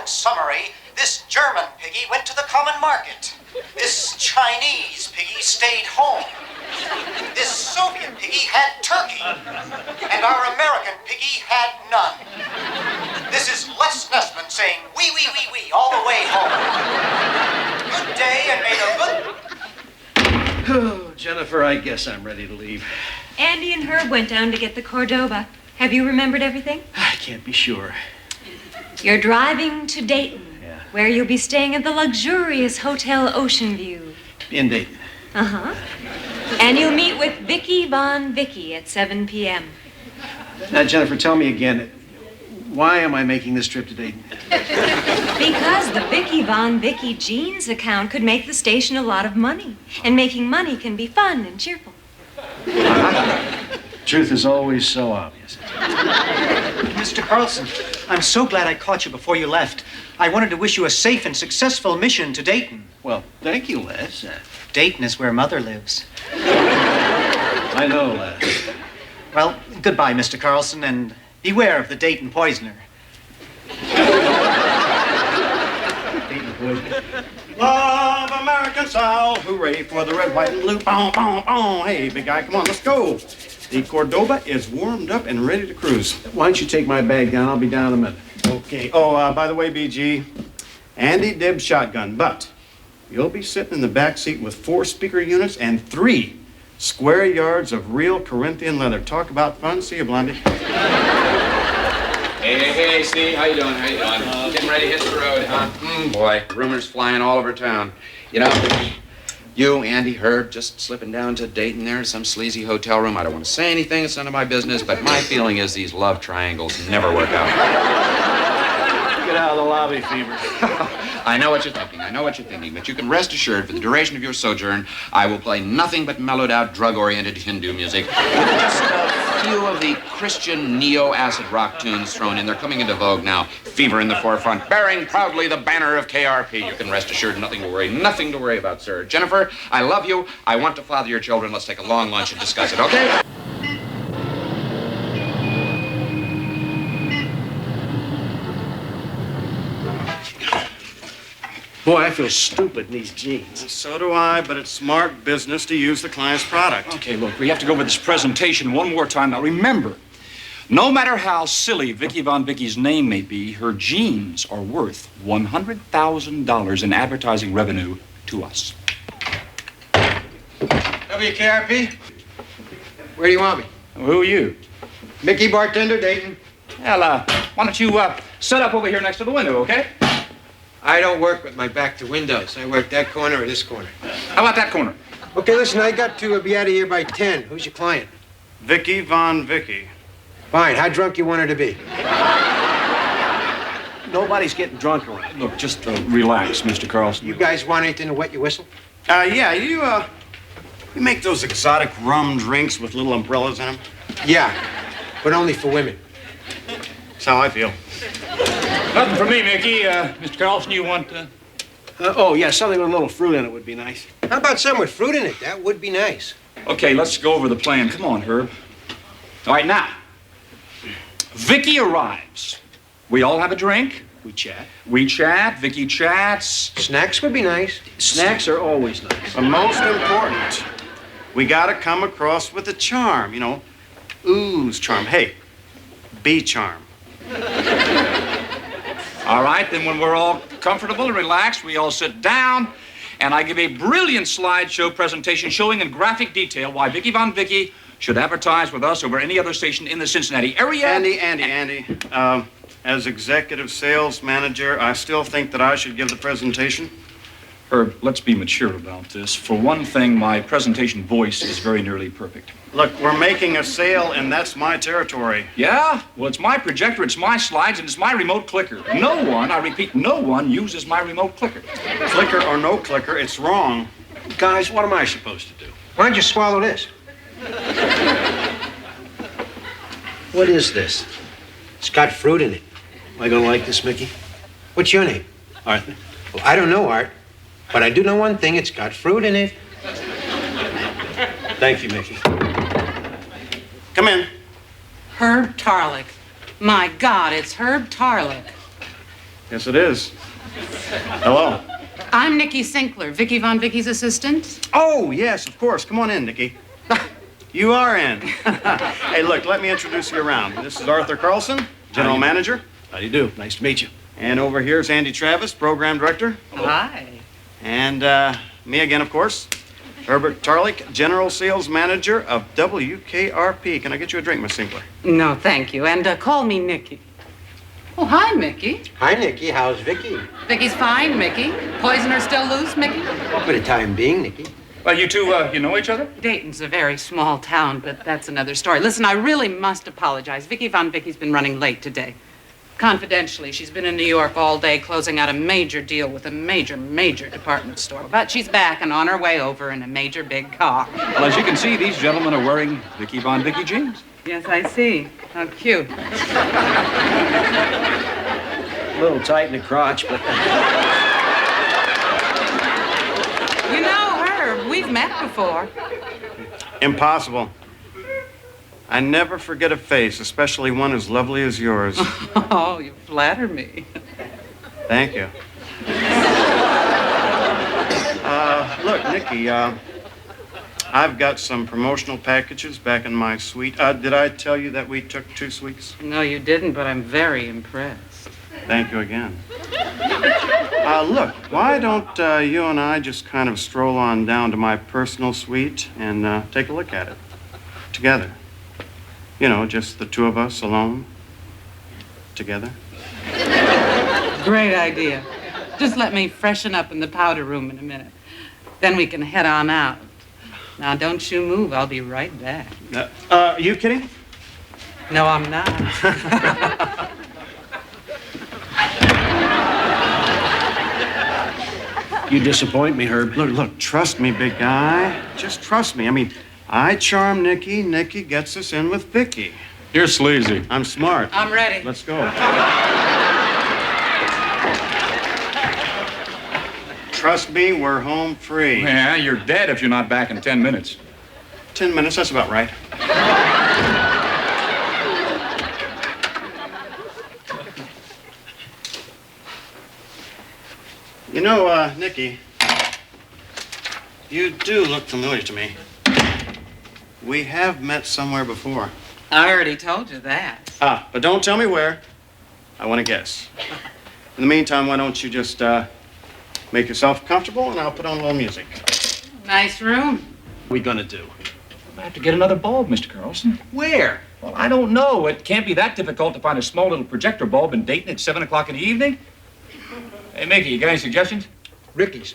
in summary, this German piggy went to the common market. This Chinese piggy stayed home. This Soviet piggy had turkey. And our American piggy had none. This is Les Nessman saying wee, wee, wee, wee all the way home. Good day and may the good... Oh, Jennifer, I guess I'm ready to leave. Andy and Herb went down to get the Cordoba. Have you remembered everything? I can't be sure. You're driving to Dayton, Yeah. where you'll be staying at the luxurious Hotel Oceanview. In Dayton. Uh-huh. And you'll meet with Vicky Von Vicky at 7 p.m. Now, Jennifer, tell me again, why am I making this trip to Dayton? Because the Vicky Von Vicky jeans account could make the station a lot of money. And making money can be fun and cheerful. Truth is always so obvious. Mr. Carlson, I'm so glad I caught you before you left. I wanted to wish you a safe and successful mission to Dayton. Well, thank you, Les. Dayton is where Mother lives. I know, Les. Well, goodbye, Mr. Carlson, and beware of the Dayton poisoner. Dayton poisoner. Love American style, hooray for the red, white, and blue. Boom, boom, boom. Hey, big guy, come on, let's go. The Cordoba is warmed up and ready to cruise. Why don't you take my bag down? I'll be down in a minute. Okay. Oh, by the way, BG, Andy dibs shotgun, but you'll be sitting in the back seat with 4 speaker units and 3 square yards of real Corinthian leather. Talk about fun. See you, Blondie. Hey, Steve, how you doing? Getting ready to hit the road, huh? Boy, rumors flying all over town. You know, you, Andy, Herb, just slipping down to Dayton there, some sleazy hotel room. I don't want to say anything, it's none of my business, but my feeling is these love triangles never work out. Get out of the lobby, Fever. I know what you're thinking, but you can rest assured for the duration of your sojourn, I will play nothing but mellowed out, drug-oriented Hindu music with just a few of the Christian neo-acid rock tunes thrown in. They're coming into vogue now. Fever in the forefront, bearing proudly the banner of KRP. You can rest assured, nothing to worry about, sir. Jennifer, I love you. I want to father your children. Let's take a long lunch and discuss it, okay? Boy, I feel stupid in these jeans. So do I, but it's smart business to use the client's product. Okay, look, we have to go over this presentation one more time. Now, remember, no matter how silly Vicky Von Vicky's name may be, her jeans are worth $100,000 in advertising revenue to us. WKRP? Where do you want me? Who are you? Mickey Bartender, Dayton. Well, why don't you set up over here next to the window, okay? I don't work with my back to windows. I work that corner or this corner. How about that corner? Okay, listen, I got to be out of here by 10. Who's your client? Vicky Von Vicky. Fine. How drunk you want her to be? Nobody's getting drunk around. Look, just relax, Mr. Carlson. You guys want anything to wet your whistle? Yeah, you make those exotic rum drinks with little umbrellas in them? Yeah, but only for women. That's how I feel. Nothing for me, Mickey. Mr. Carlson, you want... Oh, yeah, something with a little fruit in it would be nice. How about some with fruit in it? That would be nice. Okay, let's go over the plan. Come on, Herb. All right, now. Vicky arrives. We all have a drink. We chat. We chat. Vicky chats. Snacks would be nice. Snacks are always nice. But most important, we gotta come across with a charm, you know. Ooze charm. Hey, bee charm. All right, then when we're all comfortable and relaxed, we all sit down, and I give a brilliant slideshow presentation showing in graphic detail why Vicky Von Vicky should advertise with us over any other station in the Cincinnati area. Andy. As executive sales manager, I still think that I should give the presentation. Herb, let's be mature about this. For one thing, my presentation voice is very nearly perfect. Look, we're making a sale, and that's my territory. Yeah? Well, it's my projector, it's my slides, and it's my remote clicker. No one, I repeat, no one uses my remote clicker. Clicker or no clicker, it's wrong. Guys, what am I supposed to do? Why don't you swallow this? What is this? It's got fruit in it. Am I gonna like this, Mickey? What's your name? Arthur. Well, I don't know, Art. But I do know one thing. It's got fruit in it. Thank you, Mickey. Come in. Herb Tarlick. My God, it's Herb Tarlick. Yes, it is. Hello. I'm Nikki Sinkler, Vicky Von Vicky's assistant. Oh, yes, of course. Come on in, Nikki. You are in. Hey, look, let me introduce you around. This is Arthur Carlson, General Manager. How do you do? Nice to meet you. And over here is Andy Travis, Program Director. Hi. And me again, of course. Herbert Tarlick, General Sales Manager of WKRP. Can I get you a drink, Miss Sinkler? No, thank you. And call me Nikki. Oh, hi, Mickey. Hi, Nikki. How's Vicky? Vicky's fine, Mickey. Poisoner still loose, Mickey? For the time being, Nikki. Well, you two, you know each other? Dayton's a very small town, but that's another story. Listen, I really must apologize. Vicky Von Vicky's been running late today. Confidentially, she's been in New York all day closing out a major deal with a major department store. But she's back and on her way over in a major big car. Well, as you can see, these gentlemen are wearing Vicky Von Vicky jeans. Yes, I see. How cute. A little tight in the crotch, but... You know, Herb, we've met before. Impossible. I never forget a face, especially one as lovely as yours. Oh, you flatter me. Thank you. Look, Nikki, I've got some promotional packages back in my suite. Did I tell you that we took 2 suites? No, you didn't, but I'm very impressed. Thank you again. Look, why don't you and I just kind of stroll on down to my personal suite and take a look at it together? You know, just the two of us alone, together. Great idea. Just let me freshen up in the powder room in a minute. Then we can head on out. Now, don't you move. I'll be right back. Are you kidding? No, I'm not. You disappoint me, Herb. Look, trust me, big guy. Just trust me. I mean, I charm Nikki. Nikki gets us in with Vicky. You're sleazy. I'm smart. I'm ready. Let's go. Trust me, we're home free. Yeah, you're dead if you're not back in 10 minutes. 10 minutes, that's about right. You know, Nikki, you do look familiar to me. We have met somewhere before. I already told you that. But don't tell me where. I want to guess. In the meantime, why don't you just make yourself comfortable and I'll put on a little music. Nice room. What are we gonna do? I have to get another bulb, Mr. Carlson. Where? Well, I don't know. It can't be that difficult to find a small little projector bulb in Dayton at 7 o'clock in the evening. Hey, Mickey, you got any suggestions? Ricky's.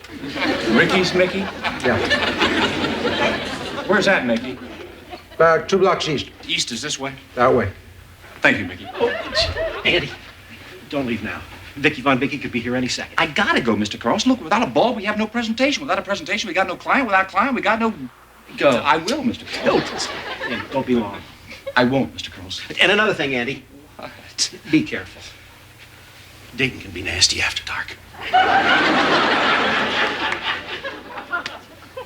Ricky's, Mickey? Yeah. Where's that, Mickey? About 2 blocks east. East is this way. That way. Thank you, Mickey. Andy, don't leave now. Vicky Von Vicky could be here any second. I gotta go, Mr. Carlson. Look, without a bulb, we have no presentation. Without a presentation, we got no client. Without client, we got no... Go. I will, Mr. Carlson. Don't be long. I won't, Mr. Carlson. And another thing, Andy. Be careful. Dayton can be nasty after dark.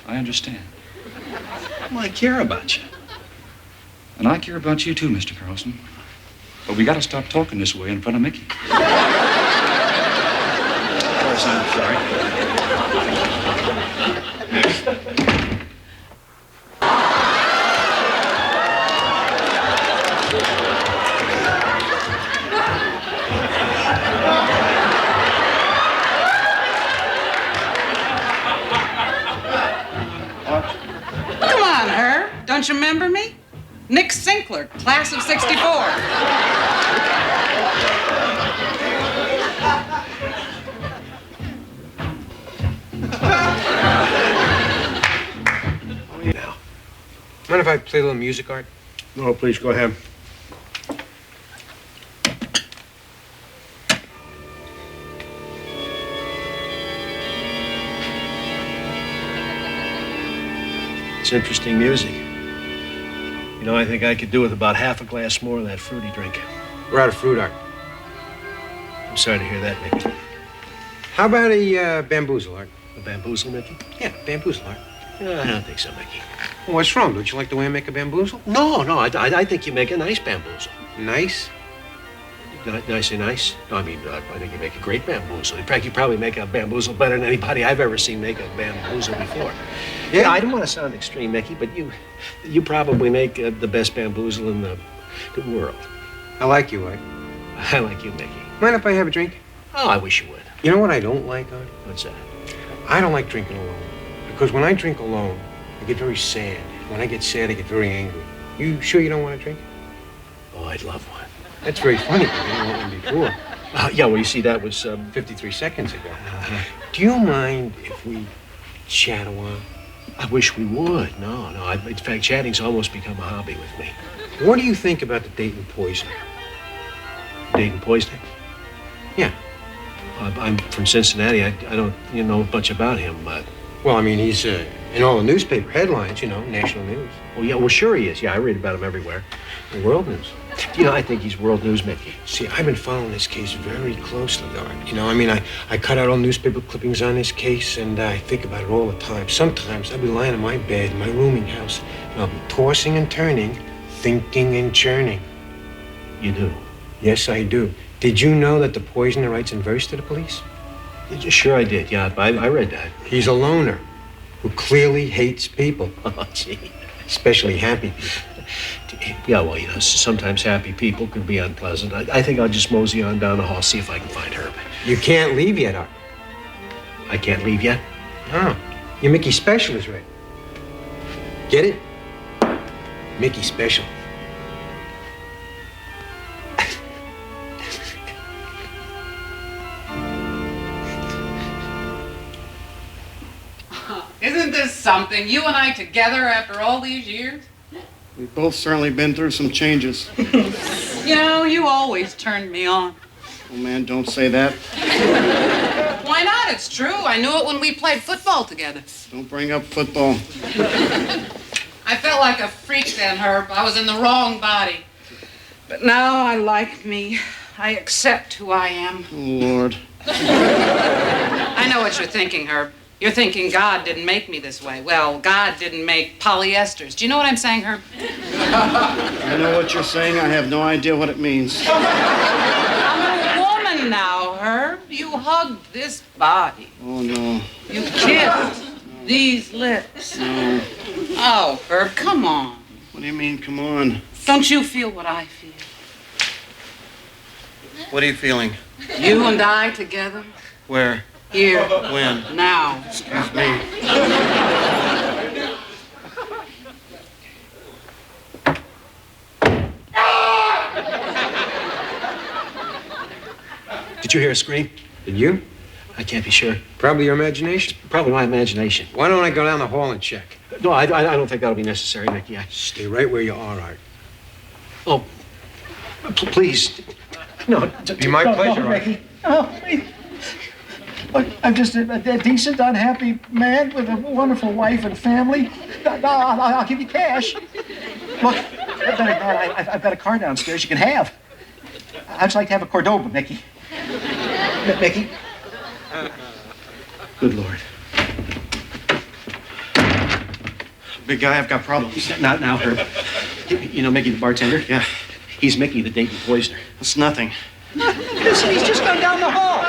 I understand. Well, I care about you. And I care about you too, Mr. Carlson. But we gotta stop talking this way in front of Mickey. Of course, I'm sorry. Come on, Herb. Don't you remember me? Nick Sinkler, class of '64. Now, mind if I play a little music, Art? No, please, go ahead. It's interesting music. You know, I think I could do with about half a glass more of that fruity drink. We're out of fruit, Art. I'm sorry to hear that, Mickey. How about a bamboozle, Art? A bamboozle, Mickey? Yeah, bamboozle, Art. I don't think so, Mickey. Well, what's wrong? Don't you like the way I make a bamboozle? No, I think you make a nice bamboozle. Nice? Did I say nice? No, I mean, I think you make a great bamboozle. In fact, you probably make a bamboozle better than anybody I've ever seen make a bamboozle before. Yeah, I don't want to sound extreme, Mickey, but you probably make the best bamboozle in the world. I like you, Art. I like you, Mickey. Mind if I have a drink? Oh, I wish you would. You know what I don't like, Art? What's that? I don't like drinking alone. Because when I drink alone, I get very sad. When I get sad, I get very angry. You sure you don't want to drink? Oh, I'd love one. That's very funny, because I didn't want one before. Yeah, well, you see, that was 53 seconds ago. Do you mind if we chat a while? I wish we would. No. In fact, chatting's almost become a hobby with me. What do you think about the Dayton poisoner? Dayton poisoning? Yeah. I'm from Cincinnati. I don't know much about him. Well, I mean, he's in all the newspaper headlines, national news. Oh, yeah, well, sure he is. Yeah, I read about him everywhere. The world news. I think he's world news, Mickey. See, I've been following this case very closely, Art. I cut out all newspaper clippings on this case, and I think about it all the time. Sometimes I'll be lying in my bed in my rooming house, and I'll be tossing and turning, thinking and churning. You do? Yes, I do. Did you know that the poisoner writes in verse to the police? Sure I did, yeah. I read that. He's a loner who clearly hates people. Oh, gee. Especially happy people. Yeah, well, sometimes happy people can be unpleasant. I think I'll just mosey on down the hall, see if I can find Herb. You can't leave yet, Art. I can't leave yet? No. Your Mickey Special is ready. Get it? Mickey Special. Isn't this something? You and I together after all these years? We've both certainly been through some changes. You always turned me on. Oh, man, don't say that. Why not? It's true. I knew it when we played football together. Don't bring up football. I felt like a freak then, Herb. I was in the wrong body. But now I like me. I accept who I am. Oh, Lord. I know what you're thinking, Herb. You're thinking God didn't make me this way. Well, God didn't make polyesters. Do you know what I'm saying, Herb? I know what you're saying. I have no idea what it means. I'm a woman now, Herb. You hugged this body. Oh, no. You kissed these lips. No. Oh, Herb, come on. What do you mean, come on? Don't you feel what I feel? What are you feeling? You and I together? Where? Here. When? Now. Excuse me. Did you hear a scream? Did you? I can't be sure. Probably your imagination. Probably my imagination. Why don't I go down the hall and check? No, I don't think that'll be necessary, Mickey. Stay right where you are, Art. Oh, please. No. Be my pleasure, Art. Mickey. Oh, please. Look, I'm just a decent, unhappy man with a wonderful wife and family. I'll give you cash. Look, I've got a car downstairs you can have. I'd just like to have a Cordoba, Mickey. Mickey? Good Lord. Big guy, I've got problems. Not now, Herb. You know Mickey the bartender? Yeah. He's Mickey the Dayton poisoner. That's nothing. Listen, he's just gone down the hall.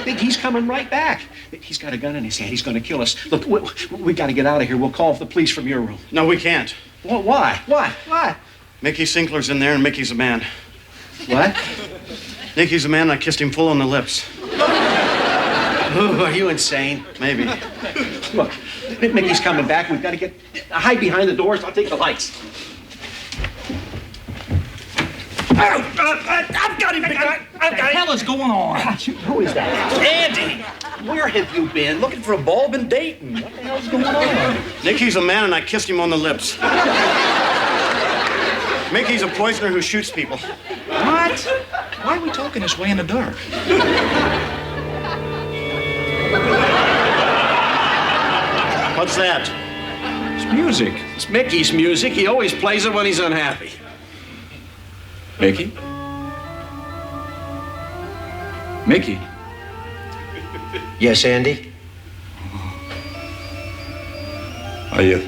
He's coming right back. He's got a gun in his hand. He's going to kill us. Look, we got to get out of here. We'll call the police from your room. No, we can't. Well, why? Why? Mickey Sinkler's in there, and Mickey's a man. What? Mickey's a man, and I kissed him full on the lips. Ooh, are you insane? Maybe. Look, Mickey's coming back. We've got to hide behind the doors. I'll take the lights. I've got him, big guy. What the hell is going on? Who is that? Andy! Where have you been? Looking for a bulb in Dayton. What the hell's going on? Mickey's a man, and I kissed him on the lips. Mickey's a poisoner who shoots people. What? Why are we talking this way in the dark? What's that? It's music. It's Mickey's music. He always plays it when he's unhappy. Mickey? Mickey? Yes, Andy? Are you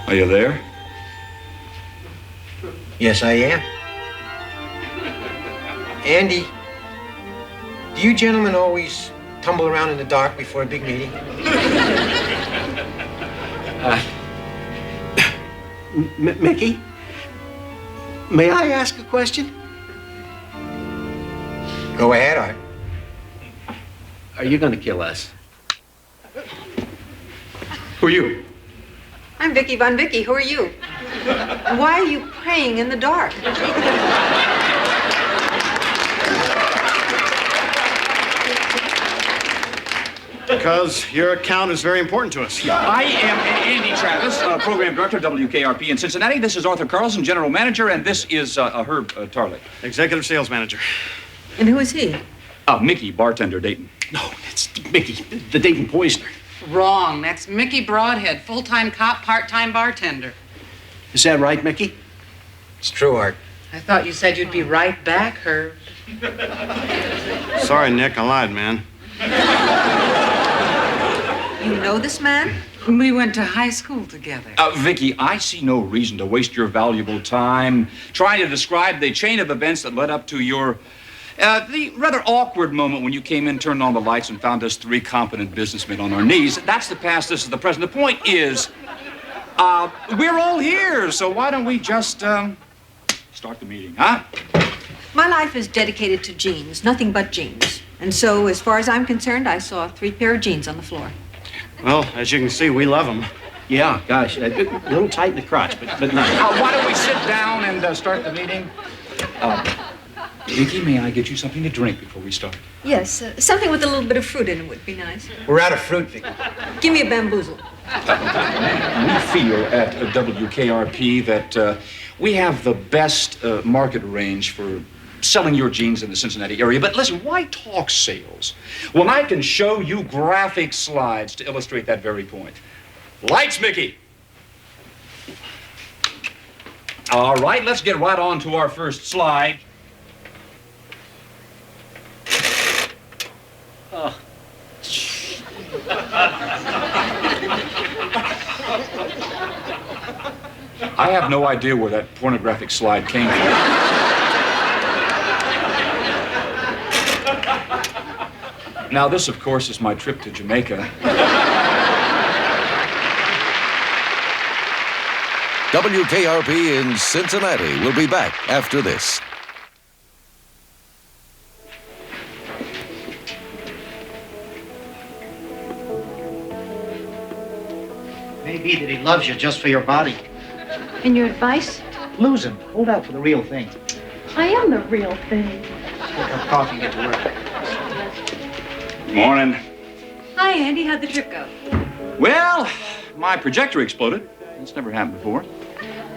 there? Yes, I am. Andy, do you gentlemen always tumble around in the dark before a big meeting? Mickey, may I ask a question? Go ahead, Art. Are you going to kill us? Who are you? I'm Vicky Von Vicky. Who are you? And why are you praying in the dark? Because your account is very important to us. I am Andy Travis, program director, WKRP in Cincinnati. This is Arthur Carlson, general manager, and this is Herb Tarley. Executive sales manager. And who is he? Mickey, bartender, Dayton. No, it's Mickey, the Dayton poisoner. Wrong. That's Mickey Broadhead, full-time cop, part-time bartender. Is that right, Mickey? It's true, Art. I thought you said you'd be right back, Herb. Sorry, Nick, I lied, man. You know this man? We went to high school together. Vicky, I see no reason to waste your valuable time trying to describe the chain of events that led up to your the rather awkward moment when you came in, turned on the lights, and found us three competent businessmen on our knees. That's the past, this is the present. The point is, we're all here, so why don't we just start the meeting, huh? My life is dedicated to jeans, nothing but jeans. And so, as far as I'm concerned, I saw 3 pair of jeans on the floor. Well, as you can see, we love them. Yeah, gosh, a little tight in the crotch, but nice. Why don't we sit down and start the meeting? Vicky, may I get you something to drink before we start? Yes, something with a little bit of fruit in it would be nice. We're out of fruit, Vicky. Give me a bamboozle. We feel at WKRP that we have the best market range for selling your jeans in the Cincinnati area. But listen, why talk sales when I can show you graphic slides to illustrate that very point? Lights, Mickey. All right, let's get right on to our first slide. Oh. I have no idea where that pornographic slide came from. Now, this, of course, is my trip to Jamaica. WKRP in Cincinnati will be back after this. Maybe that he loves you just for your body. And your advice? Lose him. Hold out for the real thing. I am the real thing. Get up coffee and get to work. Morning. Hi, Andy. How'd the trip go? Well, my projector exploded. That's never happened before.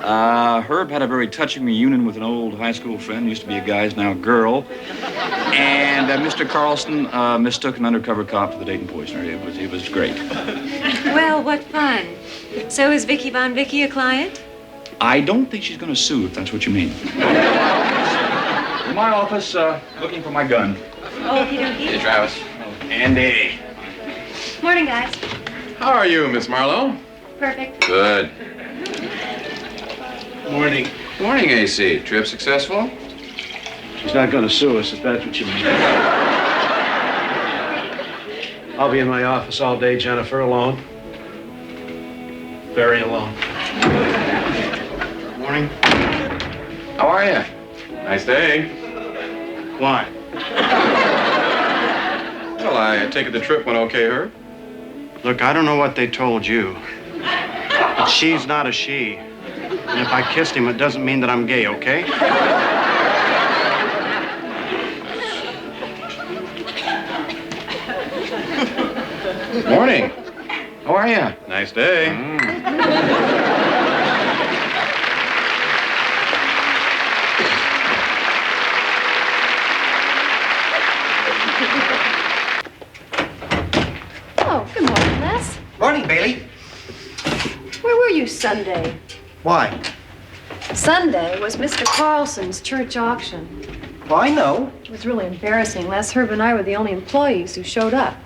Herb had a very touching reunion with an old high school friend, used to be a guy, is now a girl. And Mr. Carlson mistook an undercover cop for the Dayton poisoner. It was great. Well, what fun. So is Vicky Von Vicky a client? I don't think she's going to sue, if that's what you mean. In my office, looking for my gun. Okie dokie. Hey, Travis. Andy. Morning, guys. How are you, Miss Marlowe? Perfect. Good. Morning. Morning, AC. Trip successful? She's not going to sue us, if that's what you mean. I'll be in my office all day, Jennifer, alone. Very alone. Morning. How are you? Nice day. Why? Well, I take it the trip went okay, Herb? Look, I don't know what they told you, but she's not a she. And if I kissed him, it doesn't mean that I'm gay, okay? Morning. How are you? Nice day. Oh, good morning, Les. Morning, Bailey. Where were you Sunday? Why? Sunday was Mr. Carlson's church auction. Well, I know. It was really embarrassing. Les, Herb, and I were the only employees who showed up.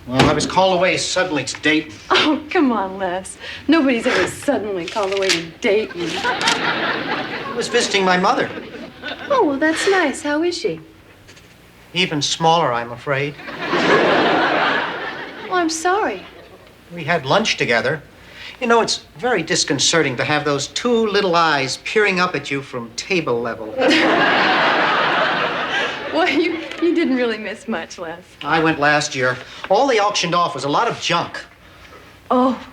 Well, I was called away suddenly to Dayton. Oh, come on, Les. Nobody's ever suddenly called away to Dayton. I was visiting my mother. Oh, well, that's nice. How is she? Even smaller, I'm afraid. Oh, I'm sorry. We had lunch together. You know, it's very disconcerting to have those two little eyes peering up at you from table level. Well, you didn't really miss much, Les. I went last year. All they auctioned off was a lot of junk. Oh,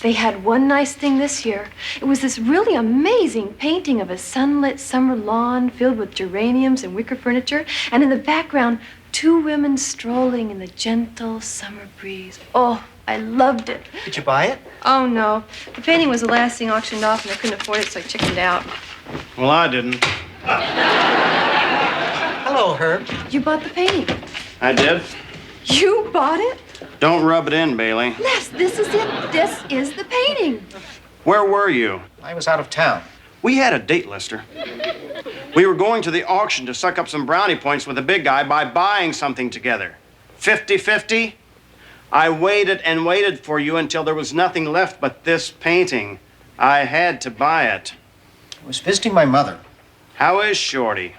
they had one nice thing this year. It was this really amazing painting of a sunlit summer lawn filled with geraniums and wicker furniture, and in the background, two women strolling in the gentle summer breeze. Oh, I loved it. Did you buy it? Oh, no. The painting was the last thing auctioned off, and I couldn't afford it, so I chickened out. Well, I didn't. Hello, Herb. You bought the painting. I did. You bought it? Don't rub it in, Bailey. Les, this is it. This is the painting. Where were you? I was out of town. We had a date, Lester. We were going to the auction to suck up some brownie points with the big guy by buying something together. 50-50? I waited and waited for you until there was nothing left but this painting. I had to buy it. I was visiting my mother. How is Shorty?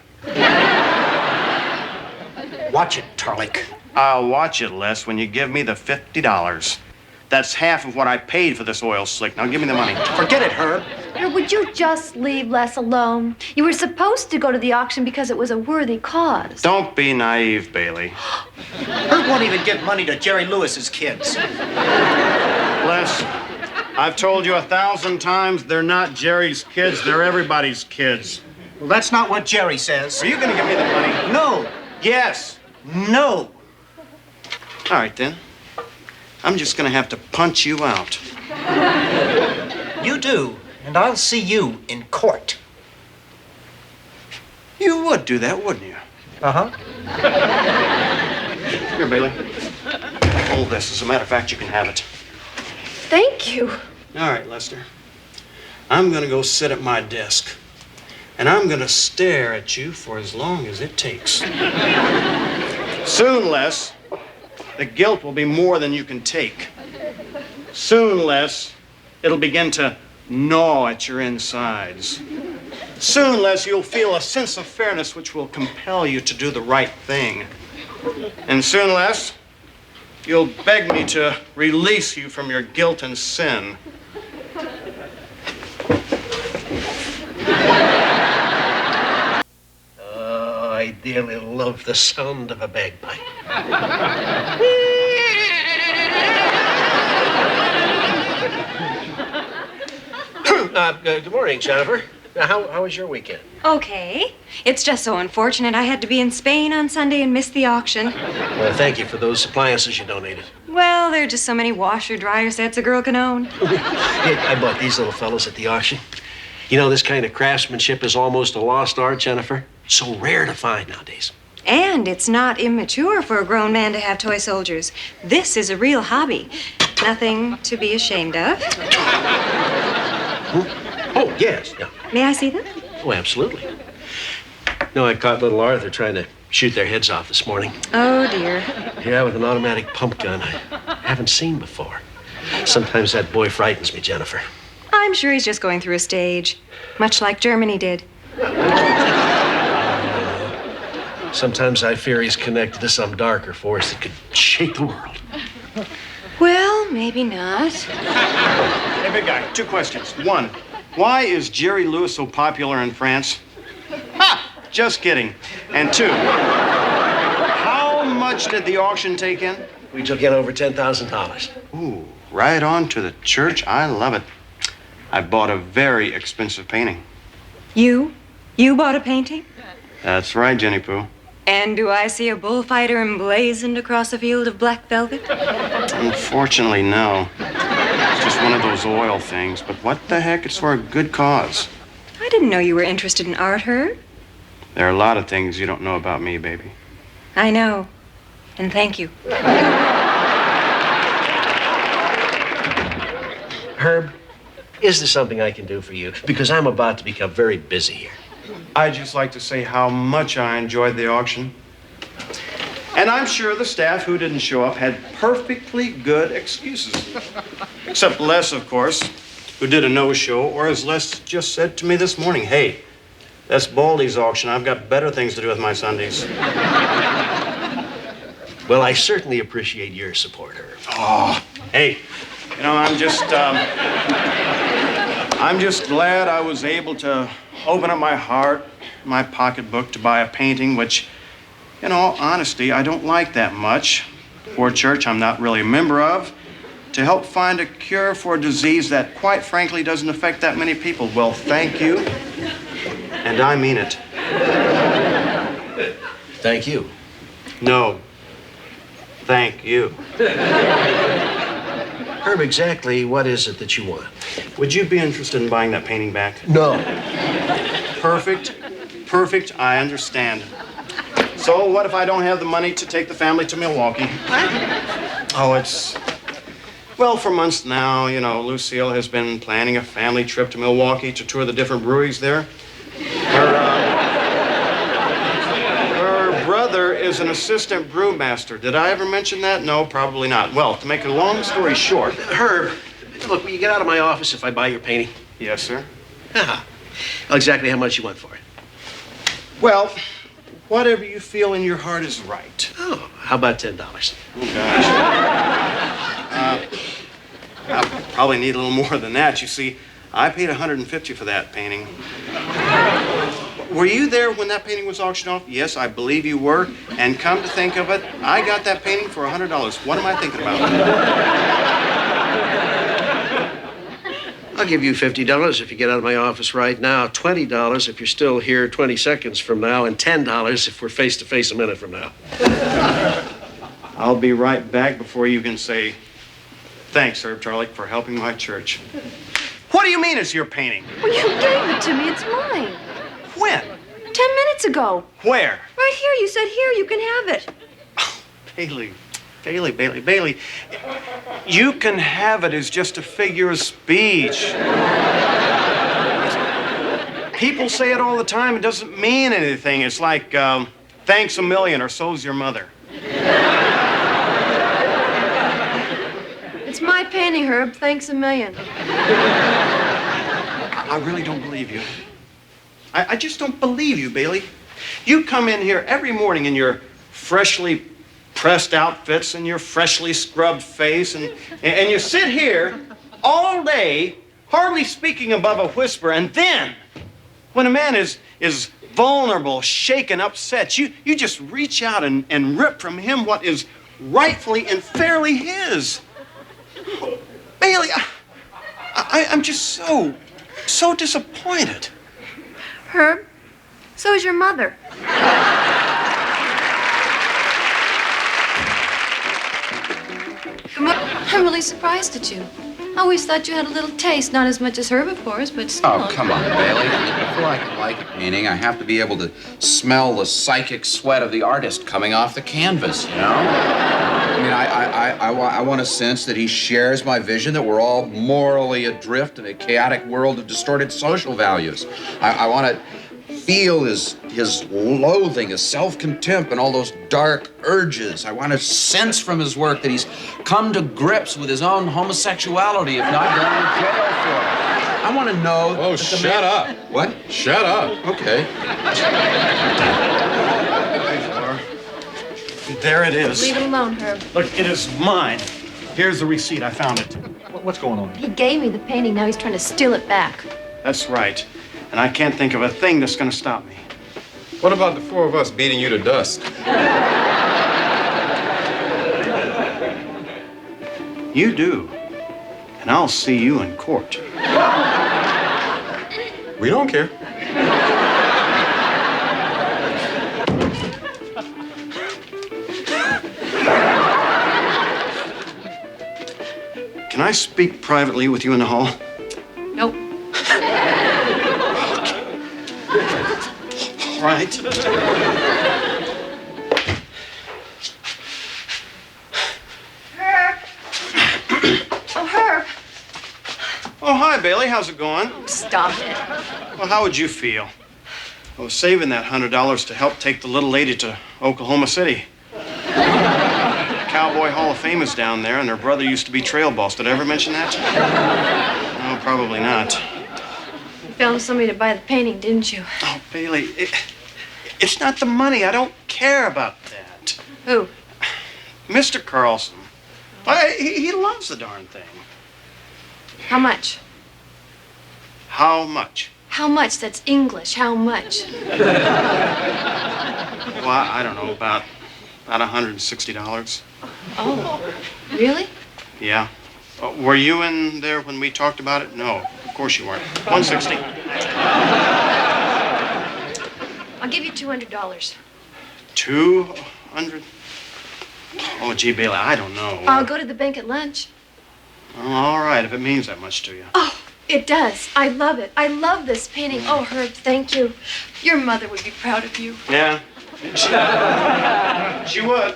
Watch it, Tarlik. I'll watch it, Les, when you give me the $50. That's half of what I paid for this oil slick. Now give me the money. Forget it, Herb. Would you just leave Les alone? You were supposed to go to the auction because it was a worthy cause. Don't be naive, Bailey. Herb won't even give money to Jerry Lewis's kids. Les, I've told you 1,000 times they're not Jerry's kids, they're everybody's kids. Well, that's not what Jerry says. Are you gonna give me the money? No. Yes. No. All right, then. I'm just gonna have to punch you out. You do, and I'll see you in court. You would do that, wouldn't you? Uh-huh. Here, Bailey. Hold this. As a matter of fact, you can have it. Thank you. All right, Lester. I'm gonna go sit at my desk, and I'm gonna stare at you for as long as it takes. Soon, Les, the guilt will be more than you can take. Soon, Les, it'll begin to gnaw at your insides. Soon, Les, you'll feel a sense of fairness which will compel you to do the right thing. And soon, Les, you'll beg me to release you from your guilt and sin. I dearly love the sound of a bagpipe. Good morning, Jennifer. How was your weekend? Okay. It's just so unfortunate I had to be in Spain on Sunday and miss the auction. Well, thank you for those appliances you donated. Well, there are just so many washer-dryer sets a girl can own. I bought these little fellas at the auction. You know, this kind of craftsmanship is almost a lost art, Jennifer. So rare to find nowadays. And it's not immature for a grown man to have toy soldiers. This is a real hobby. Nothing to be ashamed of. Oh, yes. Yeah. May I see them? Oh, absolutely. No, I caught little Arthur trying to shoot their heads off this morning. Oh, dear. Yeah, with an automatic pump gun I haven't seen before. Sometimes that boy frightens me, Jennifer. I'm sure he's just going through a stage, much like Germany did. Sometimes I fear he's connected to some darker force that could shake the world. Well, maybe not. Hey, big guy, 2 questions. 1, why is Jerry Lewis so popular in France? Ha! Just kidding. And 2, how much did the auction take in? We took in over $10,000. Ooh, right on to the church. I love it. I bought a very expensive painting. You? You bought a painting? That's right, Jenny Pooh. And do I see a bullfighter emblazoned across a field of black velvet? Unfortunately, no. It's just one of those oil things, but what the heck? It's for a good cause. I didn't know you were interested in art, Herb. There are a lot of things you don't know about me, baby. I know. And thank you. Herb, is there something I can do for you? Because I'm about to become very busy here. I'd just like to say how much I enjoyed the auction. And I'm sure the staff who didn't show up had perfectly good excuses. Except Les, of course, who did a no-show, or as Les just said to me this morning, hey, That's Baldy's auction. I've got better things to do with my Sundays. Well, I certainly appreciate your support, Herb. Oh, hey, you know, I'm just glad I was able to open up my heart, my pocketbook to buy a painting, which, in all honesty, I don't like that much, for a church I'm not really a member of, to help find a cure for a disease that, quite frankly, doesn't affect that many people. Well, thank you, and I mean it. Thank you. No, thank you. Herb, exactly what is it that you want? Would you be interested in buying that painting back? No. Perfect. Perfect. I understand. So what if I don't have the money to take the family to Milwaukee? Oh, well, for months now, you know, Lucille has been planning a family trip to Milwaukee to tour the different breweries there. Her brother is an assistant brewmaster. Did I ever mention that? No, probably not. Well, to make a long story short... Herb, look, will you get out of my office if I buy your painting? Yes, sir. Well, exactly how much you want for it? Well, whatever you feel in your heart is right. Oh, how about $10? Oh, gosh. I'll probably need a little more than that. You see, I paid $150 for that painting. Were you there when that painting was auctioned off? Yes, I believe you were. And come to think of it, I got that painting for $100. What am I thinking about? I'll give you $50 if you get out of my office right now, $20 if you're still here 20 seconds from now, and $10 if we're face to face a minute from now. I'll be right back before you can say, thanks, Herb Charlie, for helping my church. What do you mean it's your painting? Well, you gave it to me. It's mine. When? 10 minutes ago. Where? Right here. You said, here, you can have it. Bailey. You can have it as just a figure of speech. People say it all the time. It doesn't mean anything. It's like, thanks a million or so's your mother. It's my painting, Herb. Thanks a million. I really don't believe you. I just don't believe you, Bailey. You come in here every morning in your freshly pressed outfits and your freshly scrubbed face, and you sit here all day, hardly speaking above a whisper, and then, when a man is vulnerable, shaken, upset, you just reach out and rip from him what is rightfully and fairly his. Bailey, I'm just so disappointed. Herb, so is your mother. I'm really surprised at you. I always thought you had a little taste, not as much as Herb, of course, but still. Oh, come on, Bailey. Before I can like a painting, I have to be able to smell the psychic sweat of the artist coming off the canvas, you know? I mean, I want to sense that he shares my vision, that we're all morally adrift in a chaotic world of distorted social values. I want to feel his loathing, his self-contempt, and all those dark urges. I want to sense from his work that he's come to grips with his own homosexuality, if not going to jail for it. I want to know... Oh, shut up. What? Shut up. Okay. There it is. Leave it alone, Herb. Look, it is mine. Here's the receipt. I found it. What's going on? He gave me the painting. Now he's trying to steal it back. That's right. And I can't think of a thing that's going to stop me. What about the four of us beating you to dust? You do. And I'll see you in court. We don't care. Can I speak privately with you in the hall? Nope. All right. Herb. Oh, Herb. Oh, hi, Bailey. How's it going? Stop it. Well, how would you feel? I was saving that $100 to help take the little lady to Oklahoma City. The Cowboy Hall of Fame is down there, and her brother used to be trail boss. Did I ever mention that? No, probably not. found somebody to buy the painting, didn't you? Oh, Bailey, it's not the money. I don't care about that. Who? Mr. Carlson. He loves the darn thing. How much? How much? How much? That's English. How much? Well, I don't know, about $160. Oh, really? Yeah. Were you in there when we talked about it? No, of course you weren't. $160. I'll give you $200. 200? Oh, gee, Bailey, I don't know. I'll go to the bank at lunch. Oh, all right, if it means that much to you. Oh, it does. I love it. I love this painting. Oh, Herb, thank you. Your mother would be proud of you. Yeah. She would.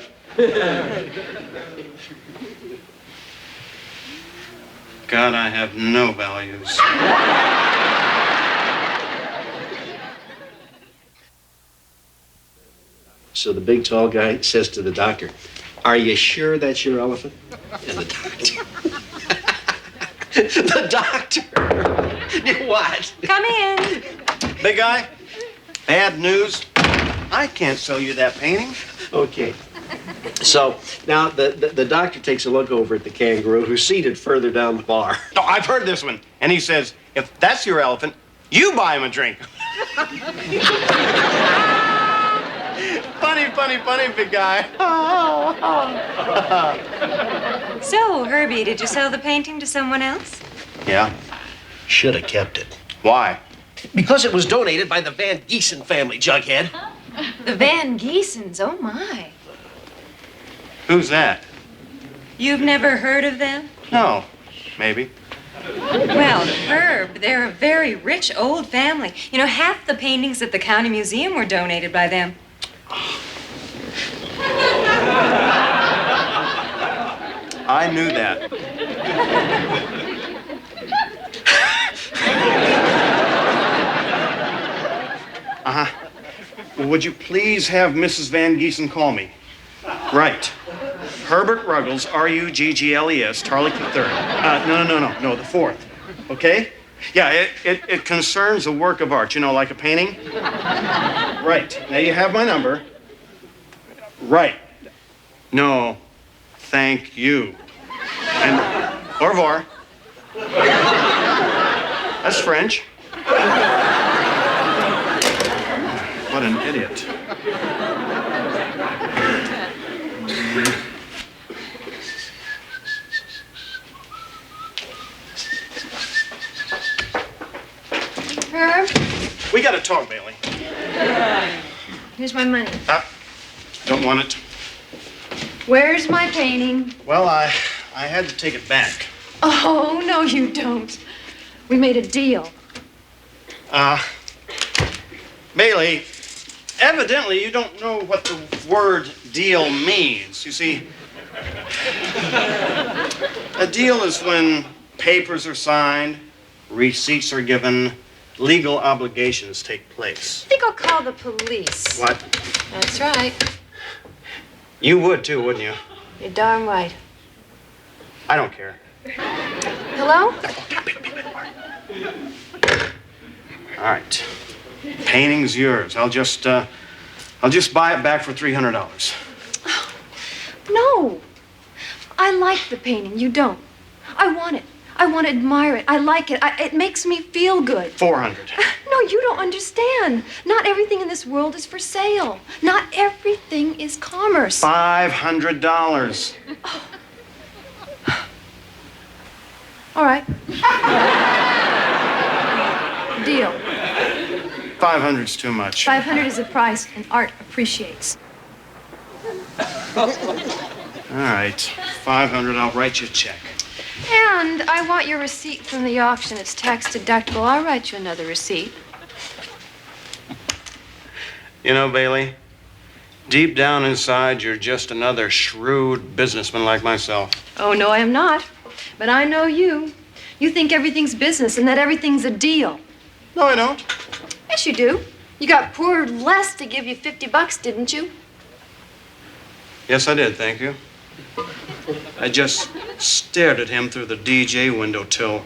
God, I have no values. So the big tall guy says to the doctor, "Are you sure that's your elephant?" And the doctor. The doctor. What? Come in. Big guy, bad news. I can't sell you that painting. Okay. So now the doctor takes a look over at the kangaroo who's seated further down the bar. No, I've heard this one. And he says, if that's your elephant, you buy him a drink. Funny, big guy. So, Herbie, did you sell the painting to someone else? Yeah. Should have kept it. Why? Because it was donated by the Van Giesen family, Jughead. The Van Giesens, oh my. Who's that? You've never heard of them? No, maybe. Well, Herb, they're a very rich old family. You know, half the paintings at the county museum were donated by them. I knew that. Uh-huh. Would you please have Mrs. Van Giesen call me? Right. Herbert Ruggles, Ruggles, Tarleton III. No, the fourth. Okay? Yeah, it concerns a work of art, you know, like a painting. Right. Now you have my number. Right. No, thank you. And au revoir. That's French. What an idiot. Herb, We gotta talk, Bailey. here's my money. Don't want it. Where's my painting? Well, I had to take it back. Oh, no, you don't. We made a deal. Bailey, evidently you don't know what the word deal means. You see, a deal is when papers are signed, receipts are given, legal obligations take place. I think I'll call the police. What? That's right. You would too, wouldn't you? You're darn right. I don't care. Hello? All right. Painting's yours. I'll just buy it back for $300. No. I like the painting. You don't. I want it. I want to admire it. I like it. It makes me feel good. 400. No, you don't understand. Not everything in this world is for sale. Not everything is commerce. $500. All right. Deal. 500's too much. 500 is the price, and art appreciates. All right. 500. I'll write you a check. And I want your receipt from the auction. It's tax deductible. I'll write you another receipt. You know, Bailey, deep down inside, you're just another shrewd businessman like myself. Oh, no, I am not. But I know you. You think everything's business and that everything's a deal. No, I don't. Yes, you do. You got poor Les to give you $50, didn't you? Yes, I did, thank you. I just stared at him through the DJ window till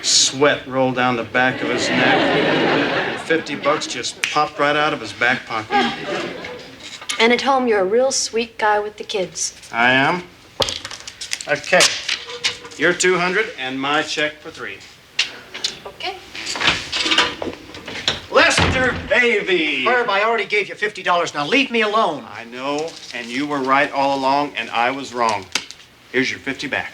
Sweat rolled down the back of his neck. And $50 just popped right out of his back pocket. And at home, you're a real sweet guy with the kids. I am? Okay. Your 200 and my check for 3. Okay. Lester Davy! Herb, I already gave you $50. Now leave me alone. I know, and you were right all along, and I was wrong. Here's your 50 back.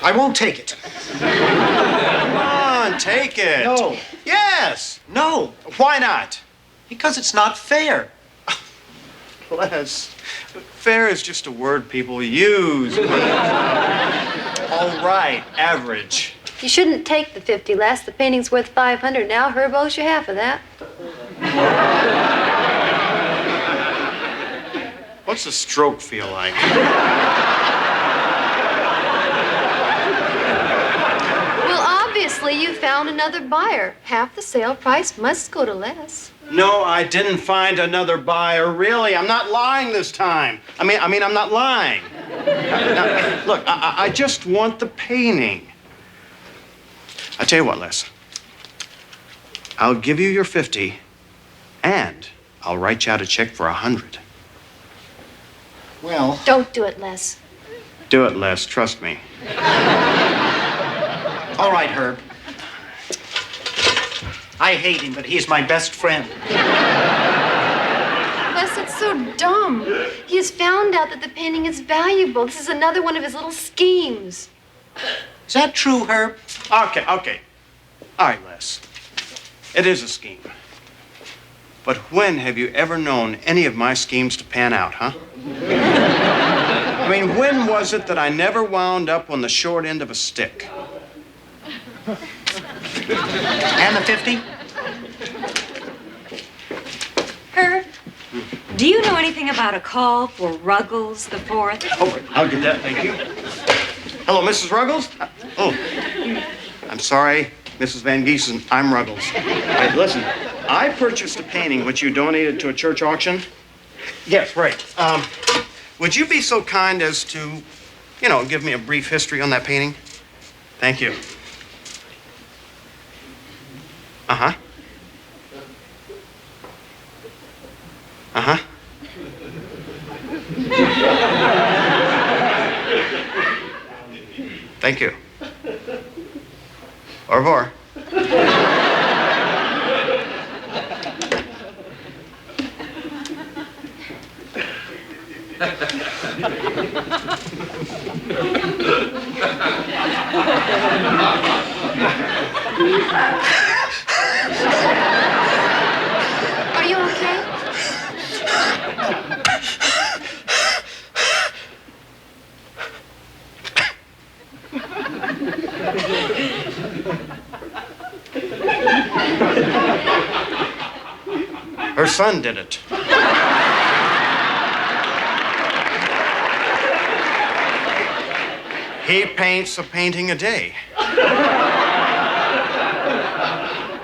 I won't take it. Come on, take it. No. Yes. No. Why not? Because it's not fair. Les, fair is just a word people use. All right, average. You shouldn't take the 50, Les. The painting's worth 500 now. Herb owes you half of that. What's a stroke feel like? Well, obviously you found another buyer. Half the sale price must go to Les. No, I didn't find another buyer, really. I'm not lying this time. I mean, I'm not lying. Now, look, I just want the painting. I tell you what, Les. I'll give you your 50, and I'll write you out a check for 100. Well... Don't do it, Les. Do it, Les. Trust me. All right, Herb. I hate him, but he's my best friend. Les, it's so dumb. He has found out that the painting is valuable. This is another one of his little schemes. Is that true, Herb? Okay. All right, Les. It is a scheme. But when have you ever known any of my schemes to pan out, huh? I mean, when was it that I never wound up on the short end of a stick? And the 50? Herb, do you know anything about a call for Ruggles the Fourth? Oh, I'll get that, thank you. Hello, Mrs. Ruggles? Oh, I'm sorry, Mrs. Van Giesen, I'm Ruggles. Right, listen, I purchased a painting which you donated to a church auction. Yes, right. Would you be so kind as to, give me a brief history on that painting? Thank you. Uh-huh. Uh-huh. Thank you. Au revoir. Are you okay? Her son did it. He paints a painting a day.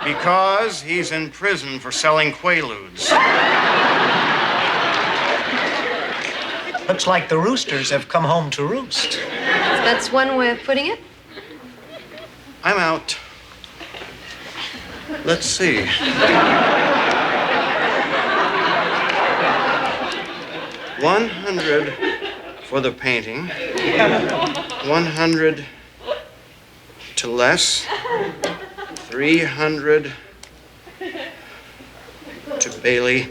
Because he's in prison for selling Quaaludes. Looks like the roosters have come home to roost. That's one way of putting it. I'm out. Let's see. $100 for the painting. 100 to Les. 300 to Bailey.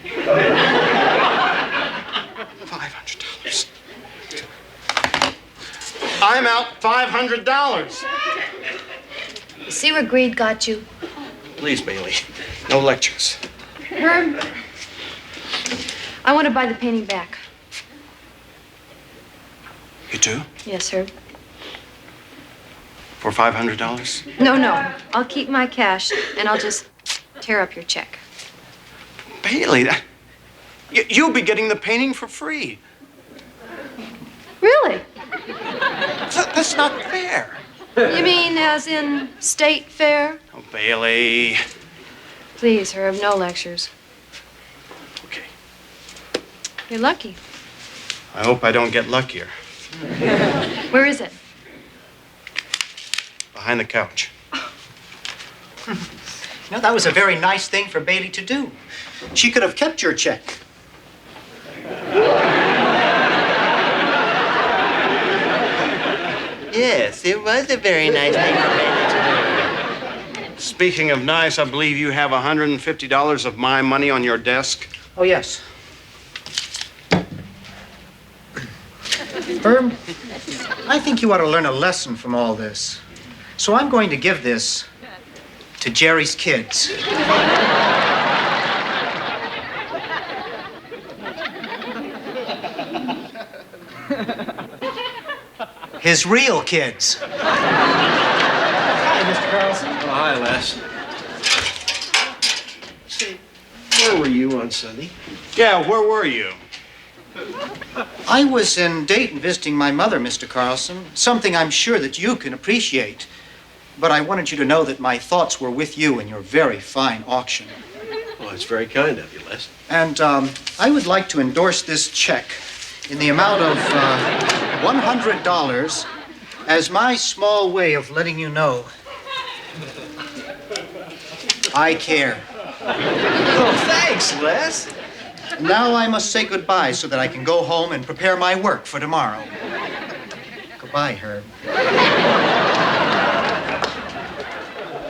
$500. I'm out $500. You see where greed got you? Please, Bailey, no lectures. Herb, I want to buy the painting back. You do? Yes, Herb. For $500? No. I'll keep my cash, and I'll just tear up your check. Bailey, you'll be getting the painting for free. Really? That's not fair. You mean as in state fair? Oh, Bailey. Please, Herb, no lectures. Okay. You're lucky. I hope I don't get luckier. Where is it? Behind the couch. You know, that was a very nice thing for Bailey to do. She could have kept your check. Yes, it was a very nice thing for Bailey to do. Speaking of nice, I believe you have $150 of my money on your desk. Oh, yes. Herb, I think you ought to learn a lesson from all this. So I'm going to give this to Jerry's kids. His real kids. Hi, Mr. Carlson. Oh, hi, Les. Say, where were you on Sunday? Yeah, where were you? I was in Dayton visiting my mother, Mr. Carlson, something I'm sure that you can appreciate. But I wanted you to know that my thoughts were with you in your very fine auction. Well, it's very kind of you, Les. And I would like to endorse this check in the amount of $100 as my small way of letting you know I care. Oh, thanks, Les. Now I must say goodbye so that I can go home and prepare my work for tomorrow. Goodbye, Herb.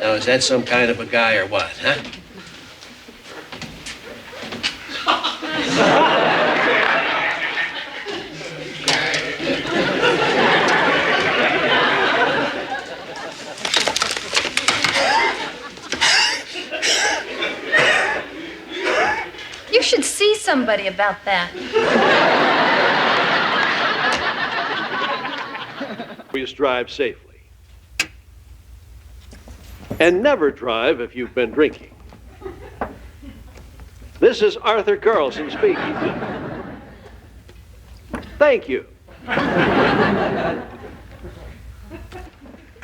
Now, is that some kind of a guy or what, huh? You should see somebody about that. Please drive safely. And never drive if you've been drinking. This is Arthur Carlson speaking. Thank you.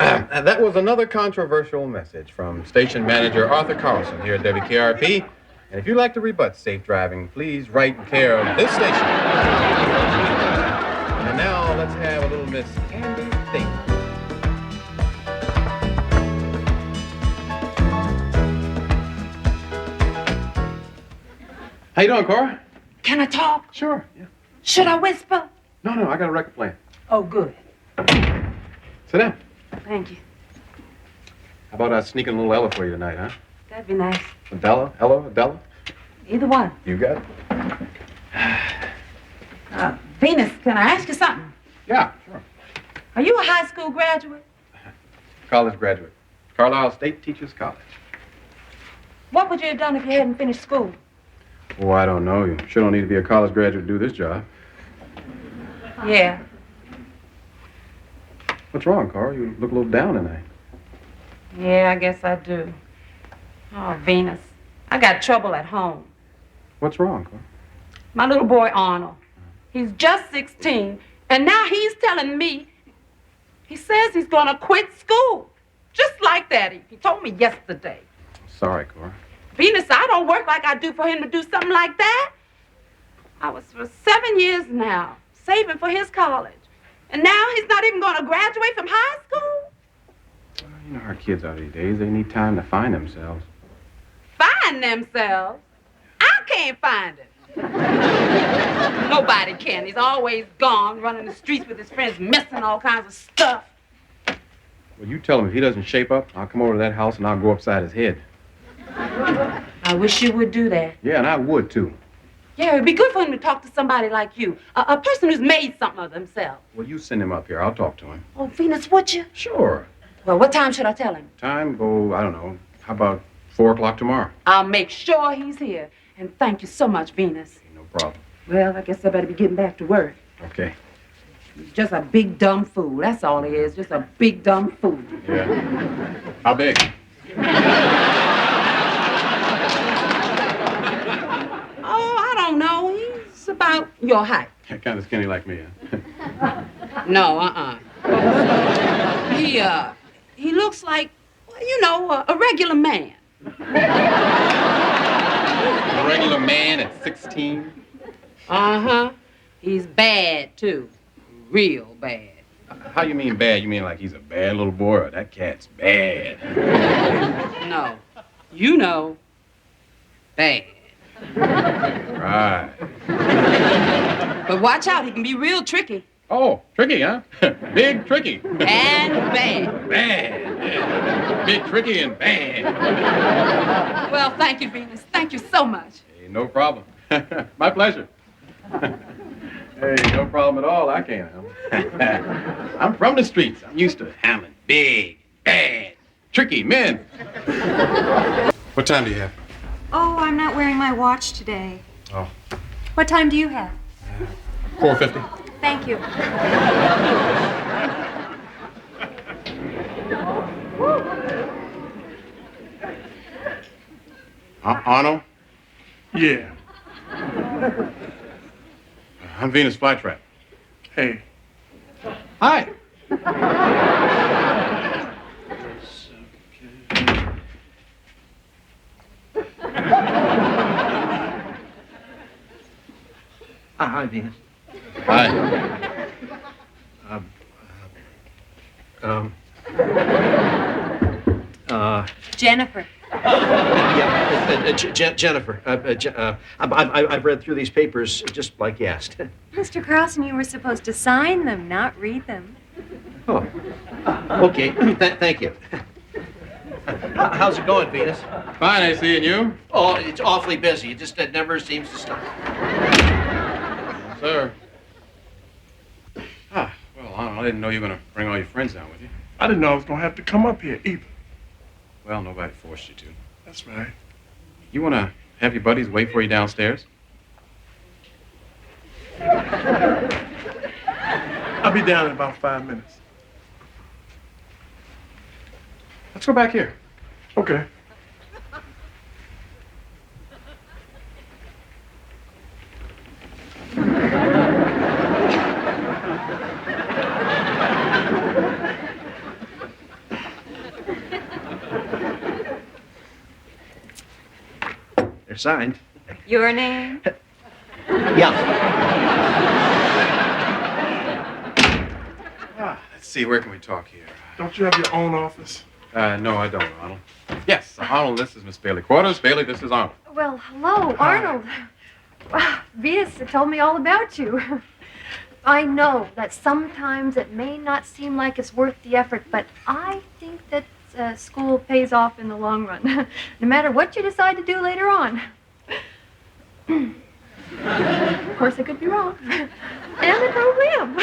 And that was another controversial message from station manager Arthur Carlson here at WKRP. And if you'd like to rebut safe driving, please write in care of this station. And now let's have a little Miss Andy State. How you doing, Cora? Can I talk? Sure, yeah. Should I whisper? No, I got a record playing. Oh, good. Sit down. Thank you. How about sneaking a little Ella for you tonight, huh? That'd be nice. Adela? Ella? Adela? Either one. You got it? Venus, can I ask you something? Yeah, sure. Are you a high school graduate? College graduate. Carlisle State Teachers College. What would you have done if you hadn't finished school? Oh, I don't know. You sure don't need to be a college graduate to do this job. Yeah. What's wrong, Carl? You look a little down tonight. Yeah, I guess I do. Oh, Venus, I got trouble at home. What's wrong, Carl? My little boy, Arnold. He's just 16, and now he's telling me, he says he's gonna quit school. Just like that. He told me yesterday. Sorry, Cora. Venus, I don't work like I do for him to do something like that. I was for 7 years now, saving for his college. And now he's not even gonna graduate from high school? You know how kids are these days. They need time to find themselves. Find themselves? I can't find him. Nobody can. He's always gone, running the streets with his friends, messing all kinds of stuff. Well, you tell him if he doesn't shape up, I'll come over to that house and I'll go upside his head. I wish you would do that. Yeah, and I would, too. Yeah, it'd be good for him to talk to somebody like you, a person who's made something of themselves. Well, you send him up here. I'll talk to him. Oh, Venus, would you? Sure. Well, what time should I tell him? Time? Go, I don't know. How about 4 o'clock tomorrow? I'll make sure he's here. And thank you so much, Venus. No problem. Well, I guess I better be getting back to work. Okay. He's just a big, dumb fool. That's all he is, just a big, dumb fool. Yeah. How big? Oh, I don't know. He's about your height. Kind of skinny like me, huh? No, He looks like, well, you know, a regular man. A regular man at 16? Uh-huh. He's bad, too. real bad. How you mean bad? You mean like he's a bad little boy or that cat's bad? No. You know, bad. Right. But watch out, he can be real tricky. Oh, tricky, huh? Big tricky. And bad. Bad. Yeah. Big tricky and bad. Well, thank you, Venus. Thank you so much. Hey, no problem. My pleasure. Hey, no problem at all. I can't help it. I'm from the streets. I'm used to handling big, bad, tricky men. What time do you have? Oh, I'm not wearing my watch today. Oh, What time do you have? 4:50. Thank you. Arnold? Yeah. I'm Venus Flytrap. Hey. Hi. Hi, Venus. Hi. Jennifer. Jennifer. I've read through these papers just like you asked. Mr. Carlson, you were supposed to sign them, not read them. Oh. Okay. Thank you. How's it going, Venus? Fine, I see. And you? Oh, it's awfully busy. It never seems to stop. Sir. Ah, well, Arnold, I didn't know you were going to bring all your friends down with you. I didn't know I was going to have to come up here either. Well, nobody forced you to. That's right. You want to have your buddies wait for you downstairs? I'll be down in about 5 minutes. Let's go back here. Okay. They're signed. Your name? Yeah. Let's see, where can we talk here? Don't you have your own office? No, I don't, Arnold. Yes, Arnold, this is Miss Bailey Quarters. Bailey, this is Arnold. Well, hello, Arnold. Wow, Venus told me all about you. I know that sometimes it may not seem like it's worth the effort, but I think that school pays off in the long run, no matter what you decide to do later on. Of course, I could be wrong. And I probably am.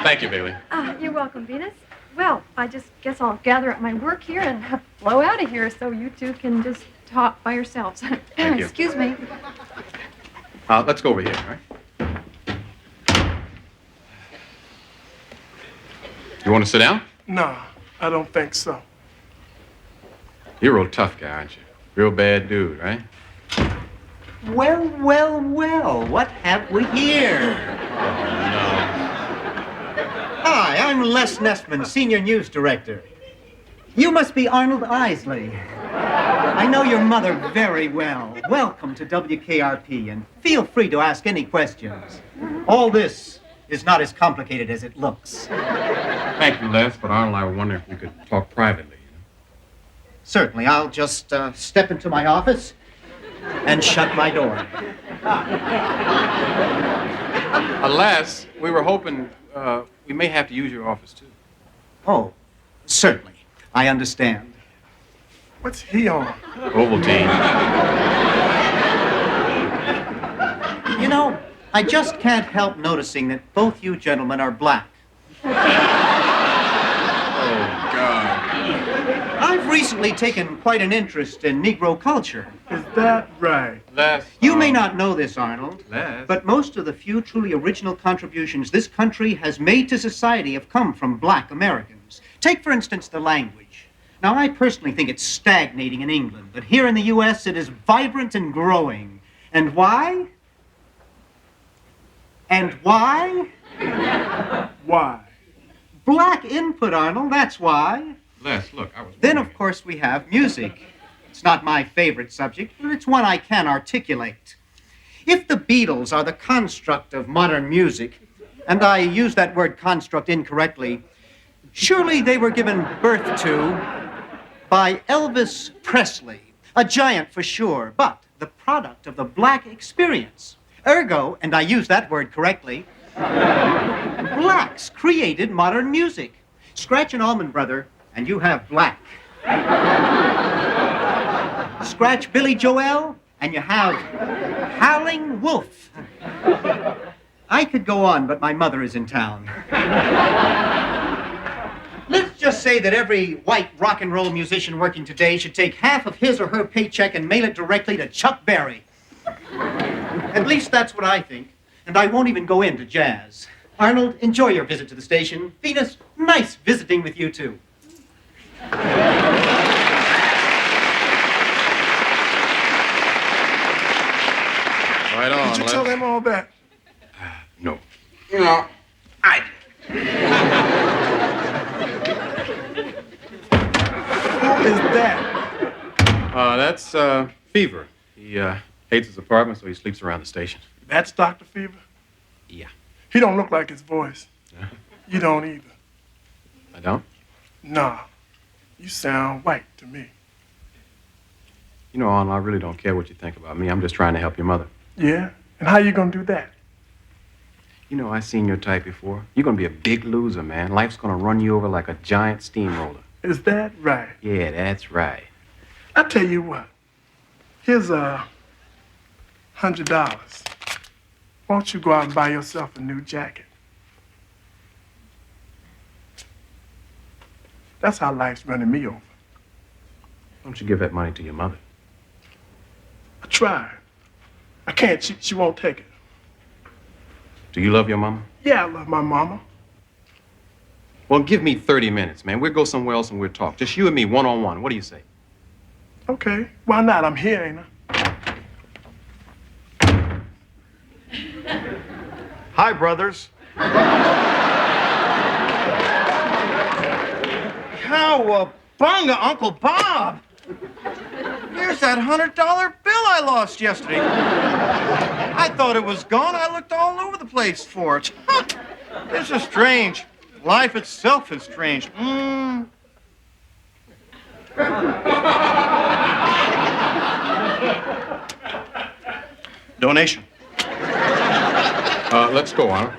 Thank you, Bailey. You're welcome, Venus. Well, I just guess I'll gather up my work here and blow out of here so you two can just talk by yourselves. Thank you. Excuse me. Let's go over here, all right? You want to sit down? No, I don't think so. You're a real tough guy, aren't you? Real bad dude, right? Well, well, well, what have we here? Hi, I'm Les Nessman, Senior News Director. You must be Arnold Isley. I know your mother very well. Welcome to WKRP, and feel free to ask any questions. All this is not as complicated as it looks. Thank you, Les, but Arnold and I were wondering if we could talk privately. Certainly, I'll just step into my office and shut my door. Les, we were hoping we may have to use your office, too. Oh, certainly. I understand. What's he on? Ovaltine. You know, I just can't help noticing that both you gentlemen are black. Oh, God. I've recently taken quite an interest in Negro culture. Is that right? Les. You may not know this, Arnold, Les. but most of the few truly original contributions this country has made to society have come from black Americans. Take, for instance, the language. Now, I personally think it's stagnating in England, but here in the U.S. it is vibrant and growing. And why? And why? Why? Black input, Arnold, that's why. Les, look, I was... Then, of course, we have music. It's not my favorite subject, but it's one I can articulate. If the Beatles are the construct of modern music, and I use that word construct incorrectly, surely they were given birth to by Elvis Presley, a giant for sure, but the product of the black experience. Ergo, and I use that word correctly, blacks created modern music. Scratch an Allman Brother, and you have black. Scratch Billy Joel, and you have Howling Wolf. I could go on, but my mother is in town. Let's just say that every white rock and roll musician working today should take half of his or her paycheck and mail it directly to Chuck Berry. At least that's what I think, and I won't even go into jazz. Arnold, enjoy your visit to the station. Venus, nice visiting with you too. Right on, Did you tell them all that? No. No, I Who is that? That's Fever. He hates his apartment, so he sleeps around the station. That's Dr. Fever? Yeah. He don't look like his voice. You don't either. I don't? Nah. You sound white to me. You know, Arnold, I really don't care what you think about me. I'm just trying to help your mother. Yeah? And how you gonna do that? You know, I've seen your type before. You're gonna be a big loser, man. Life's gonna run you over like a giant steamroller. Is that right? Yeah, that's right. I tell you what. Here's $100. Won't you go out and buy yourself a new jacket? That's how life's running me over. Why don't you give that money to your mother? I tried. I can't. She won't take it. Do you love your mama? Yeah, I love my mama. Well, give me 30 minutes, man. We'll go somewhere else and we'll talk. Just you and me, one-on-one. What do you say? Okay. Why not? I'm here, ain't I? Hi, brothers. Cowabunga, Uncle Bob. Here's that $100 bill I lost yesterday. I thought it was gone. I looked all over the place for it. This is strange. Life itself is strange. Donation. Let's go, Arnold.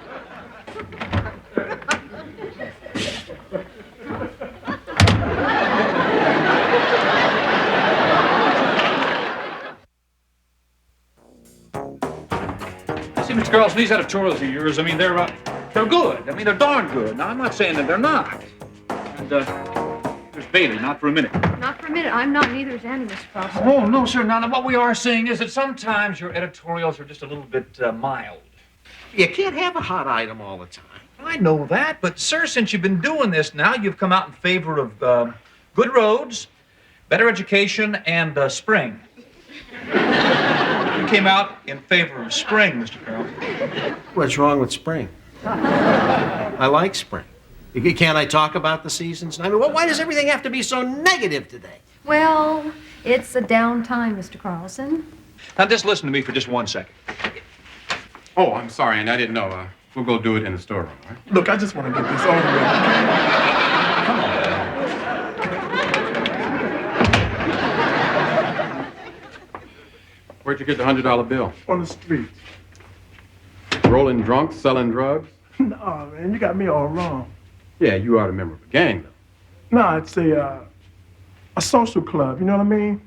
See, Mr. Carlson, these editorials of yours, I mean, they're good. I mean, they're darn good. Now, I'm not saying that they're not. And, there's Bailey, not for a minute. Not for a minute. I'm not, neither is Andy, Mr. Carlson. Oh, no, sir. Now, what we are saying is that sometimes your editorials are just a little bit mild. You can't have a hot item all the time. I know that, but, sir, since you've been doing this now, you've come out in favor of good roads, better education, and spring. You came out in favor of spring, Mr. Carlson. What's wrong with spring? I like spring. Can't I talk about the seasons? I mean, why does everything have to be so negative today? Well, it's a down time, Mr. Carlson. Now, just listen to me for just 1 second. Oh, I'm sorry, and I didn't know. We'll go do it in the storeroom, all right? Look, I just want to get this over with. Come on. Where'd you get the $100 bill? On the street. Rolling drunk, selling drugs? No, man, you got me all wrong. Yeah, you are a member of a gang, though. No, it's a social club, you know what I mean?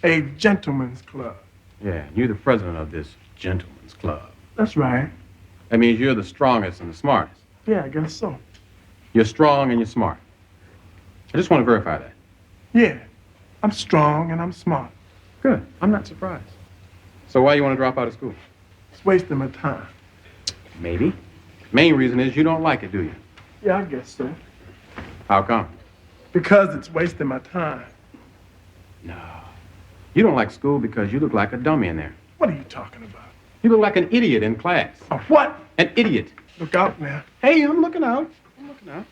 A gentleman's club. Yeah, you're the president of this gentleman's club. That's right. That means you're the strongest and the smartest. Yeah, I guess so. You're strong and you're smart. I just want to verify that. Yeah, I'm strong and I'm smart. Good. I'm not surprised. So why you want to drop out of school? It's wasting my time. Maybe. Main reason is you don't like it, do you? Yeah, I guess so. How come? Because it's wasting my time. No. You don't like school because you look like a dummy in there. What are you talking about? You look like an idiot in class. A what? An idiot. Look out now. Hey, I'm looking out. I'm looking out.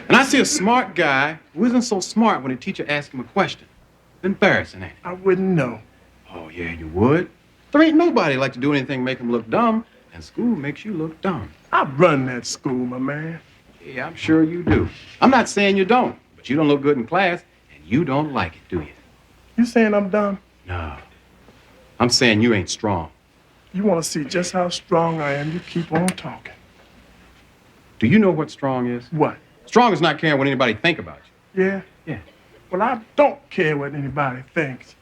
And I see a smart guy who isn't so smart when a teacher asks him a question. Embarrassing, ain't it? I wouldn't know. Oh, yeah, you would. There ain't nobody like to do anything to make him look dumb. And school makes you look dumb. I run that school, my man. Yeah, I'm sure you do. I'm not saying you don't, but you don't look good in class, and you don't like it, do you? You saying I'm dumb? No. I'm saying you ain't strong. You want to see just how strong I am, you keep on talking. Do you know what strong is? What? Strong is not caring what anybody think about you. Yeah? Yeah. Well, I don't care what anybody thinks,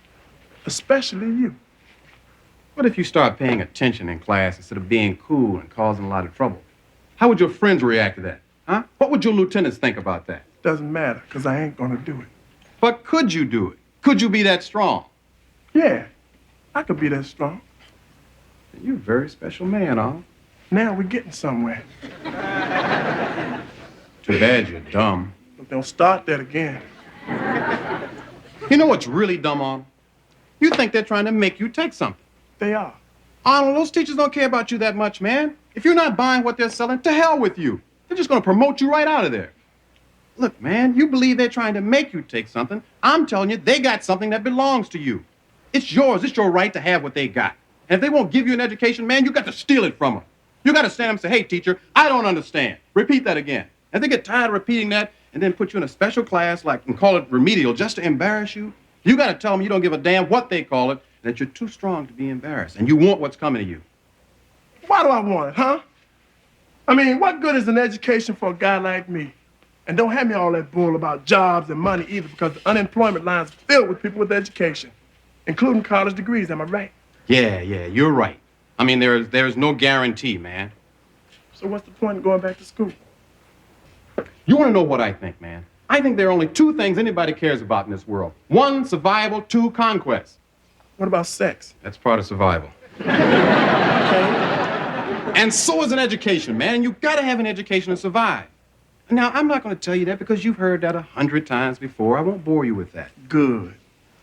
especially you. What if you start paying attention in class instead of being cool and causing a lot of trouble? How would your friends react to that? Huh? What would your lieutenants think about that? Doesn't matter, because I ain't going to do it. But could you do it? Could you be that strong? Yeah, I could be that strong. You're a very special man, Arnold. Now we're getting somewhere. Too bad you're dumb. But don't start that again. You know what's really dumb, Arnold? You think they're trying to make you take something. They are. Arnold, those teachers don't care about you that much, man. If you're not buying what they're selling, to hell with you. They're just going to promote you right out of there. Look, man, you believe they're trying to make you take something. I'm telling you, they got something that belongs to you. It's yours. It's your right to have what they got. And if they won't give you an education, man, you got to steal it from them. You got to stand up and say, hey, teacher, I don't understand. Repeat that again. And they get tired of repeating that and then put you in a special class and call it remedial just to embarrass you. You got to tell them you don't give a damn what they call it, and that you're too strong to be embarrassed, and you want what's coming to you. Why do I want it, huh? I mean, what good is an education for a guy like me? And don't have me all that bull about jobs and money either, because the unemployment line's filled with people with education, including college degrees, am I right? Yeah, you're right. I mean, there's no guarantee, man. So what's the point of going back to school? You want to know what I think, man? I think there are only two things anybody cares about in this world. One, survival. Two, conquest. What about sex? That's part of survival. And so is an education, man. And you've got to have an education to survive. Now, I'm not going to tell you that because you've heard that 100 times before. I won't bore you with that. Good.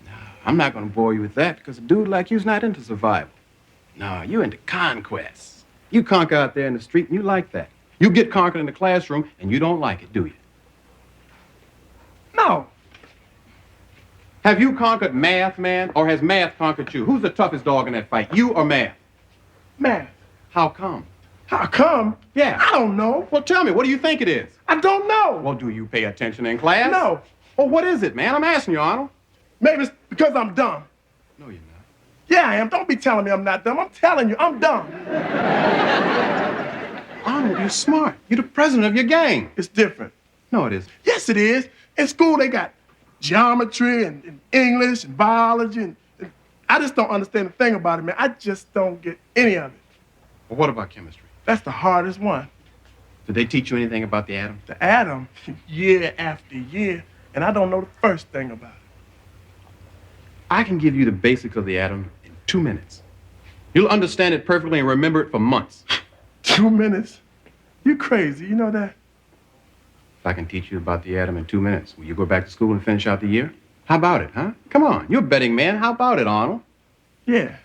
No, I'm not going to bore you with that because a dude like you's not into survival. No, you're into conquest. You conquer out there in the street and you like that. You get conquered in the classroom and you don't like it, do you? No. Have you conquered math, man, or has math conquered you? Who's the toughest dog in that fight, you or math? Math. How come? How come? Yeah. I don't know. Well, tell me, what do you think it is? I don't know. Well, do you pay attention in class? No. Well, what is it, man? I'm asking you, Arnold. Maybe it's because I'm dumb. No, you're not. Yeah, I am. Don't be telling me I'm not dumb. I'm telling you, I'm dumb. Arnold, you're smart. You're the president of your gang. It's different. No, it isn't. Yes, it is. In school, they got geometry and English and biology. And I just don't understand a thing about it, man. I just don't get any of it. Well, what about chemistry? That's the hardest one. Did they teach you anything about the atom? The atom, year after year, and I don't know the first thing about it. I can give you the basics of the atom in 2 minutes. You'll understand it perfectly and remember it for months. 2 minutes? You crazy, you know that? If I can teach you about the atom in 2 minutes, will you go back to school and finish out the year? How about it, huh? Come on, you're a betting man. How about it, Arnold? Yeah.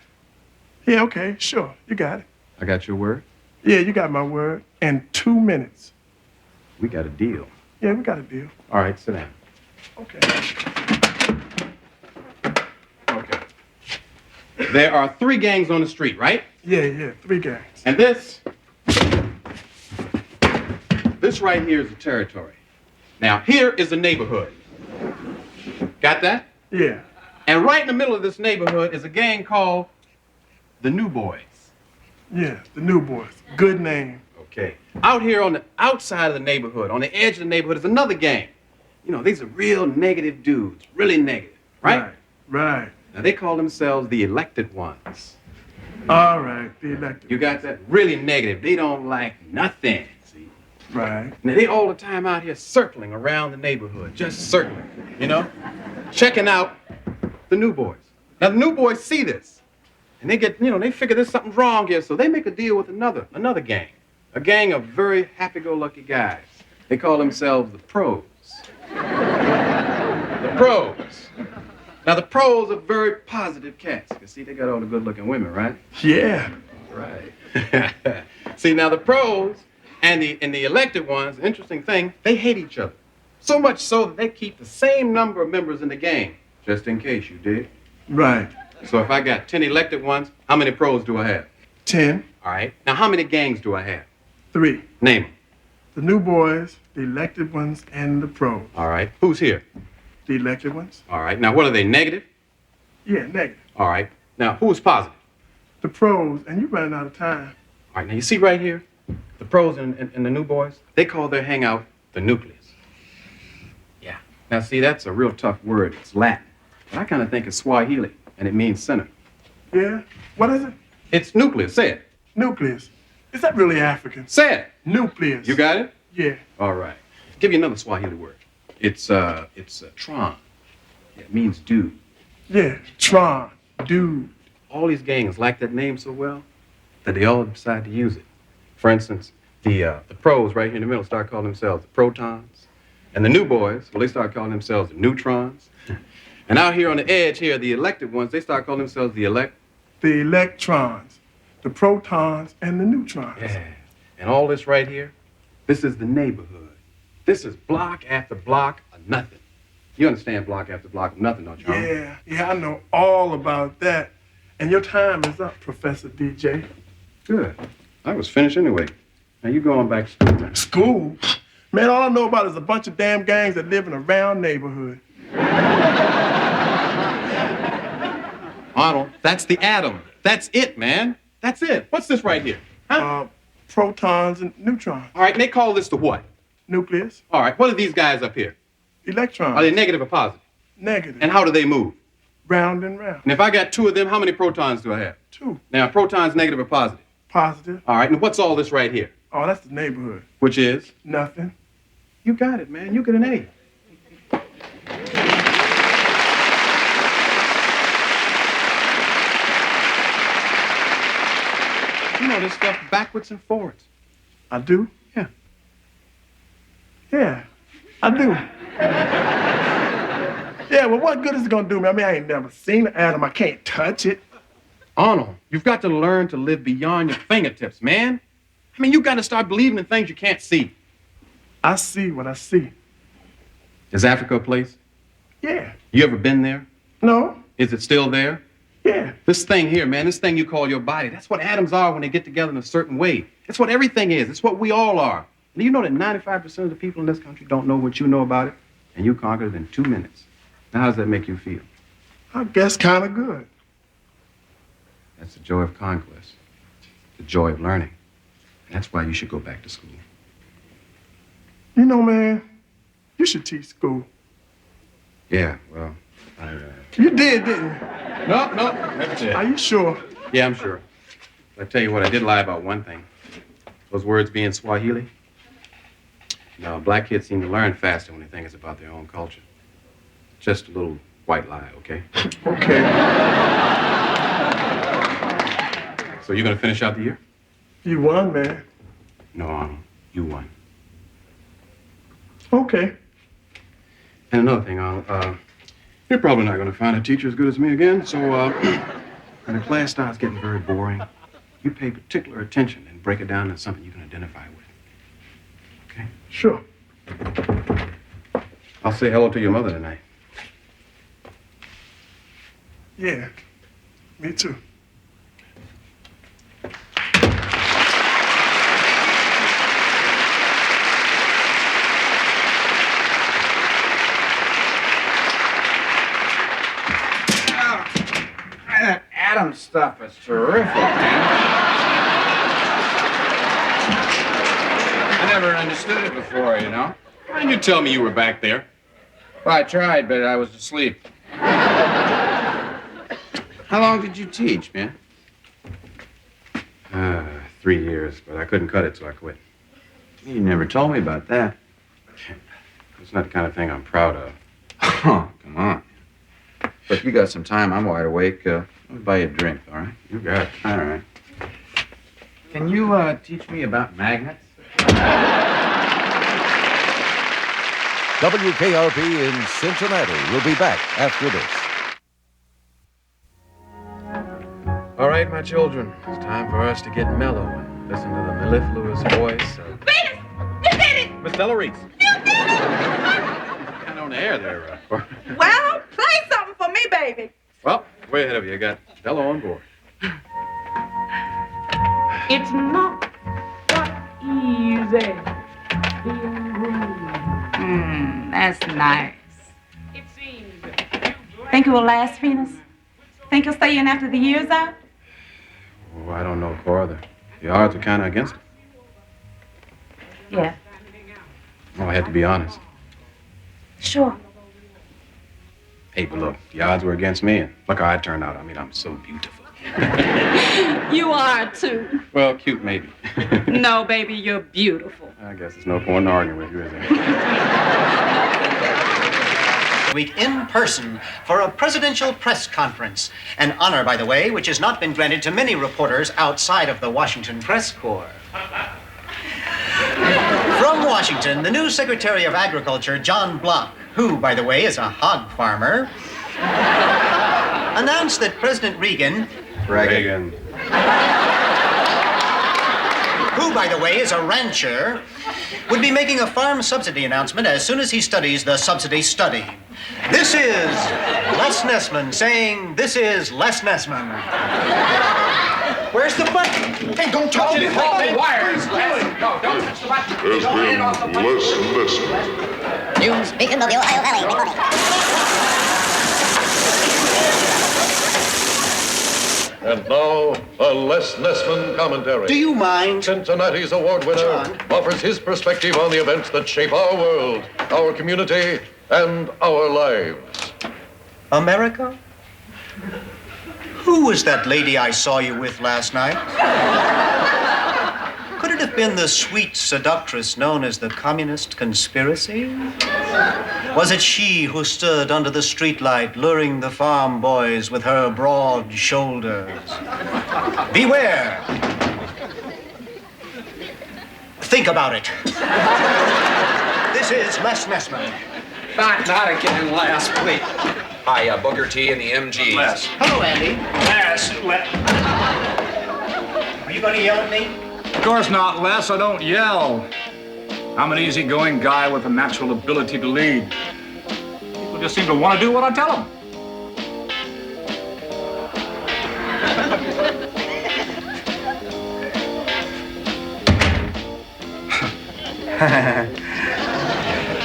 Yeah, okay, sure. You got it. I got your word? Yeah, you got my word. In 2 minutes. We got a deal. Yeah, we got a deal. All right, sit down. Okay. Okay. There are 3 gangs on the street, right? Yeah, 3 gangs. And this right here is the territory. Now, here is the neighborhood. Got that? Yeah. And right in the middle of this neighborhood is a gang called the New Boys. Yeah, the New Boys. Good name. Okay. Out here on the outside of the neighborhood, on the edge of the neighborhood, is another gang. You know, these are real negative dudes, really negative, right? Right. Now, they call themselves the elected ones. All right, the elected. You got that? Really negative. They don't like nothing, see? Right. Now, they all the time out here circling around the neighborhood, just circling, you know? Checking out the New Boys. Now, the New Boys see this. And they get, they figure there's something wrong here, so they make a deal with another gang. A gang of very happy-go-lucky guys. They call themselves the Pros. The Pros. Now, the Pros are very positive cats. You see, they got all the good-looking women, right? Yeah. Right. See, now, the Pros and the elected ones, interesting thing, they hate each other. So much so that they keep the same number of members in the gang, just in case, you dig? Right. So if I got 10 elected ones, how many Pros do I have? 10. All right. Now, how many gangs do I have? 3. Name them. The new boys, the elected ones, and the pros. All right. Who's here? The elected ones? All right. Now, what are they, negative? Yeah, negative. All right. Now, who's positive? The pros, and you're running out of time. All right. Now, you see right here, the pros and the new boys, they call their hangout the nucleus. Yeah. Now, see, that's a real tough word. It's Latin. But I kind of think it's Swahili, and it means center. Yeah? What is it? It's nucleus. Say it. Nucleus. Is that really African? Say it. Nucleus. You got it? Yeah. All right. I'll give you another Swahili word. It's Tron. It means dude. Yeah, Tron, dude. All these gangs like that name so well that they all decide to use it. For instance, the pros right here in the middle start calling themselves the protons. And the new boys, well, they start calling themselves the neutrons. And out here on the edge here, the elected ones, they start calling themselves the The electrons, the protons, and the neutrons. Yeah. And all this right here, this is the neighborhood. This is block after block of nothing. You understand block after block of nothing, don't you? Huh? Yeah, I know all about that. And your time is up, Professor DJ. Good. I was finished anyway. Now you go on back to school then. School? Man, all I know about is a bunch of damn gangs that live in a round neighborhood. Arnold, that's the atom. That's it, man. That's it. What's this right here? Huh? Protons and neutrons. All right, and they call this the what? Nucleus. All right, what are these guys up here? Electrons. Are they negative or positive? Negative. And how do they move? Round and round. And if I got 2 of them, how many protons do I have? 2. Now, protons negative or positive? Positive. All right, and what's all this right here? Oh, that's the neighborhood. Which is? Nothing. You got it, man. You get an A. You know this stuff backwards and forwards. I do? Yeah. Yeah, I do. Yeah, well, what good is it gonna do me? I mean, I ain't never seen an atom. I can't touch it. Arnold, you've got to learn to live beyond your fingertips, man. I mean, you got to start believing in things you can't see. I see what I see. Is Africa a place? Yeah. You ever been there? No. Is it still there? Yeah. This thing here, man, this thing you call your body, that's what atoms are when they get together in a certain way. It's what everything is. It's what we all are. And you know that 95% of the people in this country don't know what you know about it, and you conquered it in 2 minutes. Now, how does that make you feel? I guess kind of good. That's the joy of conquest, the joy of learning. That's why you should go back to school. You know, man, you should teach school. Yeah, well, You did, didn't you? No, never did. Are you sure? Yeah, I'm sure. I tell you what, I did lie about one thing. Those words being Swahili. No, black kids seem to learn faster when they think it's about their own culture. Just a little white lie, okay? Okay. So you're gonna finish out the year? You won, man. No, Arnold, you won. Okay. And another thing, Arnold, you're probably not gonna find a teacher as good as me again, so when the class starts getting very boring, you pay particular attention and break it down into something you can identify with. Okay? Sure. I'll say hello to your mother tonight. Yeah, me too. That atom stuff is terrific, man. I never understood it before, you know. Why didn't you tell me you were back there? Well, I tried, but I was asleep. How long did you teach, man? 3 years, but I couldn't cut it, so I quit. You never told me about that. It's not the kind of thing I'm proud of. Oh, come on. But if you got some time, I'm wide awake. Let me buy you a drink, all right? You got it. All right. Can you teach me about magnets? WKRP in Cincinnati will be back after this. All right, my children, it's time for us to get mellow and listen to the mellifluous voice of... Venus! You did it! Miss Delarese. You did it! Kind of on the air there. Well, play something for me, baby. Well, way ahead of you. I got Della on board. It's not that easy. That's nice. Think it will last, Venus? Think you'll stay in after the year's out? Oh, I don't know, Cora. The odds are kind of against it. Yeah. Oh, I had to be honest. Sure. Hey, but look, the odds were against me, and look how I turned out. I mean, I'm so beautiful. You are, too. Well, cute, maybe. No, baby, you're beautiful. I guess there's no point in arguing with you, is there? Week in person for a presidential press conference. An honor, by the way, which has not been granted to many reporters outside of the Washington Press Corps. From Washington, the new Secretary of Agriculture, John Block, who, by the way, is a hog farmer, announced that President Reagan, who, by the way, is a rancher, would be making a farm subsidy announcement as soon as he studies the subsidy study. This is Les Nessman saying, this is Les Nessman. Where's the button? Hey, don't touch it. Hold the wires. No, don't touch the button. Has been Les Nessman. News Beacon of the Ohio Valley reporting. And now, a Les Nessman commentary. Do you mind? Cincinnati's award winner offers his perspective on the events that shape our world, our community, and our lives. America? Who was that lady I saw you with last night? Could it have been the sweet seductress known as the Communist Conspiracy? Was it she who stood under the streetlight luring the farm boys with her broad shoulders? Beware! Think about it. This is Les Nessman. Not again, Les, please. Hi, Booker T and the MGs. Les. Hello, Andy. Les. Are you going to yell at me? Of course not, Les. I don't yell. I'm an easygoing guy with a natural ability to lead. People just seem to want to do what I tell them.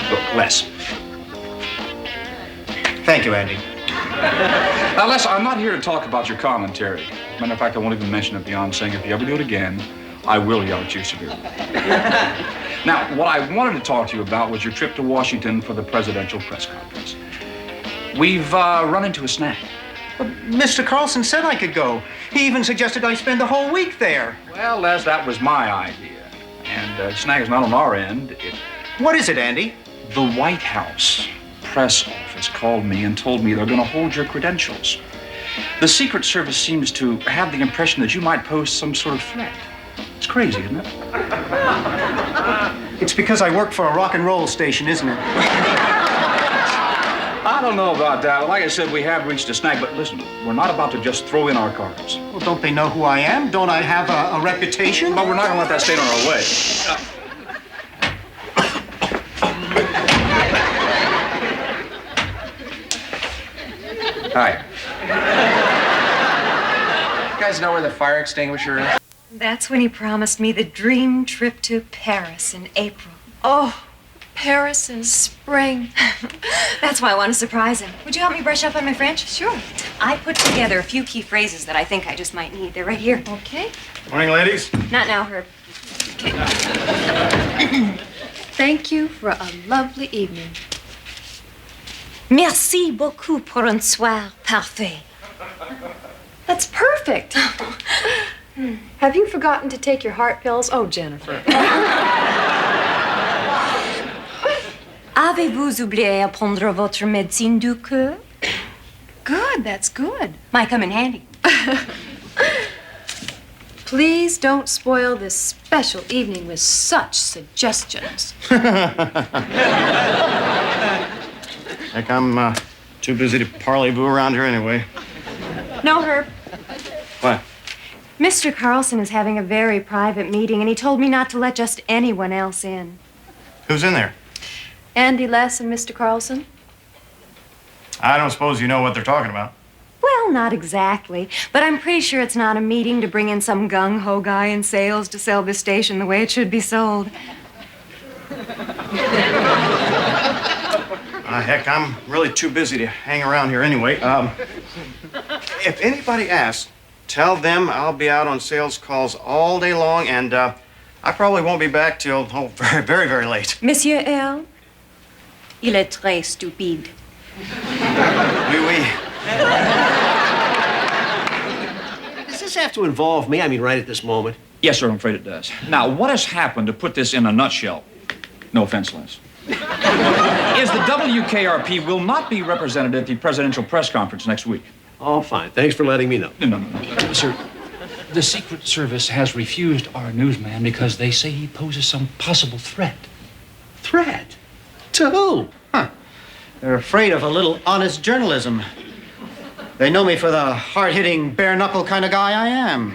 Look, Les. Thank you, Andy. Now, Les, I'm not here to talk about your commentary. Matter of fact, I won't even mention it beyond saying if you ever do it again, I will yell at you severely. Now, what I wanted to talk to you about was your trip to Washington for the presidential press conference. We've run into a snag. But Mr. Carlson said I could go. He even suggested I spend the whole week there. Well, Les, that was my idea. And snag is not on our end. What is it, Andy? The White House press office called me and told me they're going to hold your credentials. The Secret Service seems to have the impression that you might pose some sort of threat. It's crazy, isn't it? It's because I work for a rock and roll station, isn't it? I don't know about that. Like I said, we have reached a snag, but listen, we're not about to just throw in our cards. Well, don't they know who I am? Don't I have a reputation? But we're not going to let that stand in our way. Hi. You guys know where the fire extinguisher is? That's when he promised me the dream trip to Paris in April. Oh, Paris in spring. That's why I want to surprise him. Would you help me brush up on my French? Sure. I put together a few key phrases that I think I just might need. They're right here. Okay. Morning, ladies. Not now, Herb. Okay. Thank you for a lovely evening. Merci beaucoup pour un soir parfait. That's perfect. Have you forgotten to take your heart pills? Oh, Jennifer. Avez-vous oublié à prendre votre médecine du cœur? Good, that's good. Might come in handy. Please don't spoil this special evening with such suggestions. Heck, I'm too busy to parley-vous around here anyway. No, Herb. What? Mr. Carlson is having a very private meeting, and he told me not to let just anyone else in. Who's in there? Andy Les and Mr. Carlson? I don't suppose you know what they're talking about. Well, Well, not exactly. But I'm pretty sure it's not a meeting to bring in some gung-ho guy in sales to sell this station the way it should be sold. Heck, I'm really too busy to hang around here anyway. If anybody asks, tell them I'll be out on sales calls all day long, and I probably won't be back till, very, very, very late. Monsieur L, il est très stupide. Oui, oui. Does this have to involve me? I mean, right at this moment? Yes, sir, I'm afraid it does. Now, what has happened, to put this in a nutshell, no offense, Les, is the WKRP will not be represented at the presidential press conference next week. Oh, fine. Thanks for letting me know. No. Sir, the Secret Service has refused our newsman because they say he poses some possible threat. Threat? To who? They're afraid of a little honest journalism. They know me for the hard-hitting, bare-knuckle kind of guy I am.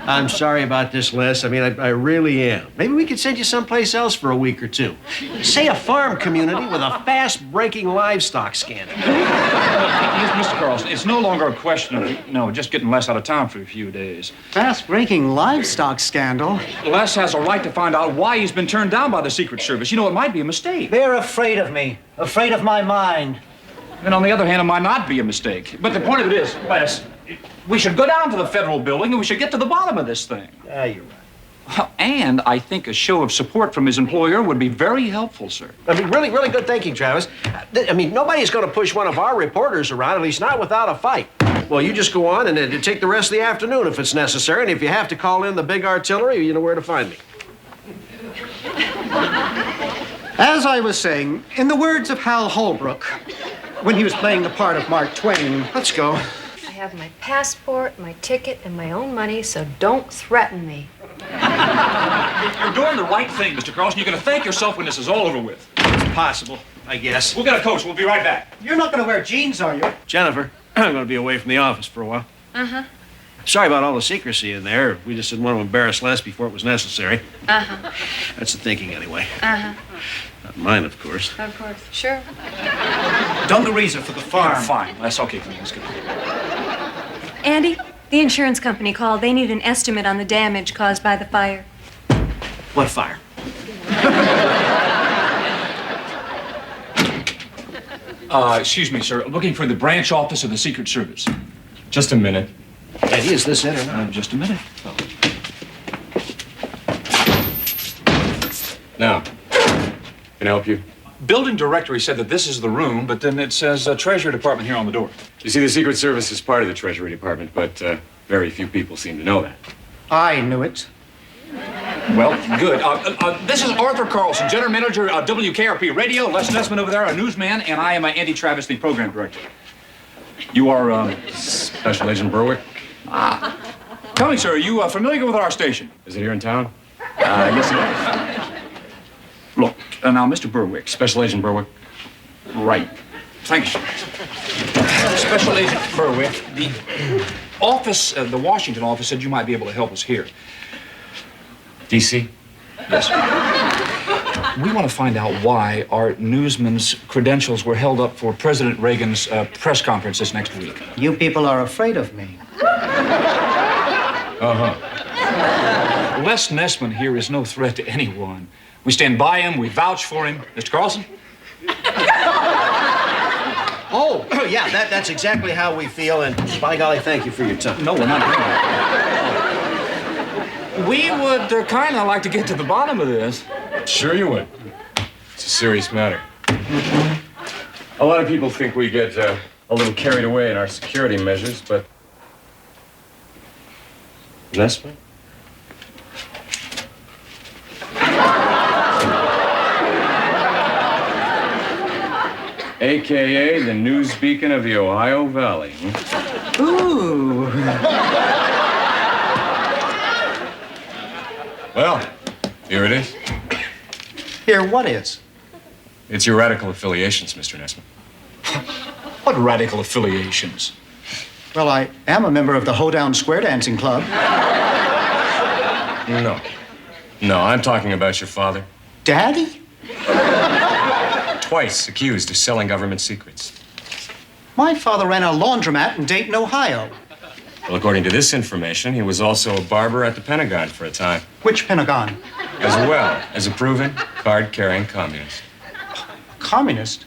I'm sorry about this, Les. I mean, I really am. Maybe we could send you someplace else for a week or two. Say a farm community with a fast-breaking livestock scandal. Mr. Carlson, it's no longer a question of, just getting Les out of town for a few days. Fast-breaking livestock scandal? Les has a right to find out why he's been turned down by the Secret Service. You know, it might be a mistake. They're afraid of me, afraid of my mind. And on the other hand, it might not be a mistake. But the point of it is, Les, we should go down to the federal building and we should get to the bottom of this thing. Yeah, you're right. And I think a show of support from his employer would be very helpful, sir. I mean, really, really good thinking, Travis. I mean, nobody's going to push one of our reporters around, at least not without a fight. Well, you just go on and take the rest of the afternoon if it's necessary. And if you have to call in the big artillery, you know where to find me. As I was saying, in the words of Hal Holbrook, when he was playing the part of Mark Twain. Let's go. I have my passport, my ticket, and my own money, so don't threaten me. You're doing the right thing, Mr. Carlson. You're going to thank yourself when this is all over with. It's possible, I guess. We'll get a coach. We'll be right back. You're not going to wear jeans, are you? Jennifer, I'm going to be away from the office for a while. Uh-huh. Sorry about all the secrecy in there. We just didn't want to embarrass Les before it was necessary. Uh-huh. That's the thinking, anyway. Uh-huh. Not mine, of course. Of course. Sure. Dungarees are for the farm. Yeah, fine. That's okay for me. Let's go. Andy, the insurance company called. They need an estimate on the damage caused by the fire. What fire? Excuse me, sir. Looking for the branch office of the Secret Service. Just a minute. Eddie, is this it or not? Just a minute. Oh. Now, can I help you? Building directory said that this is the room, but then it says Treasury Department here on the door. You see, the Secret Service is part of the Treasury Department, but very few people seem to know that. I knew it. Well, good. This is Arthur Carlson, General Manager of WKRP Radio. Les Nessman over there, a newsman, and I am Andy Travis, the Program Director. You are, Special Agent Berwick? Tell me, sir, are you familiar with our station? Is it here in town? Yes, it is. Look, now, Mr. Berwick. Special Agent Berwick. Right. Thank you, sir. Special Agent Berwick, the office, the Washington office said you might be able to help us here. D.C.? Yes. We want to find out why our newsman's credentials were held up for President Reagan's press conference this next week. You people are afraid of me. Uh-huh. Les Nessman here is no threat to anyone. We stand by him. We vouch for him. Mr. Carlson? Oh, yeah, that's exactly how we feel, and by golly, thank you for your time. No, we're not doing that. We would kind of like to get to the bottom of this. Sure you would. It's a serious matter. A lot of people think we get a little carried away in our security measures, but... Nessman? AKA the news beacon of the Ohio Valley. Ooh. Well, here it is. Here, what is? It's your radical affiliations, Mr. Nessman. What radical affiliations? Well, I am a member of the Hoedown Square Dancing Club. No, I'm talking about your father. Daddy? Twice accused of selling government secrets. My father ran a laundromat in Dayton, Ohio. Well, according to this information, he was also a barber at the Pentagon for a time. Which Pentagon? As well as a proven card-carrying communist. Communist?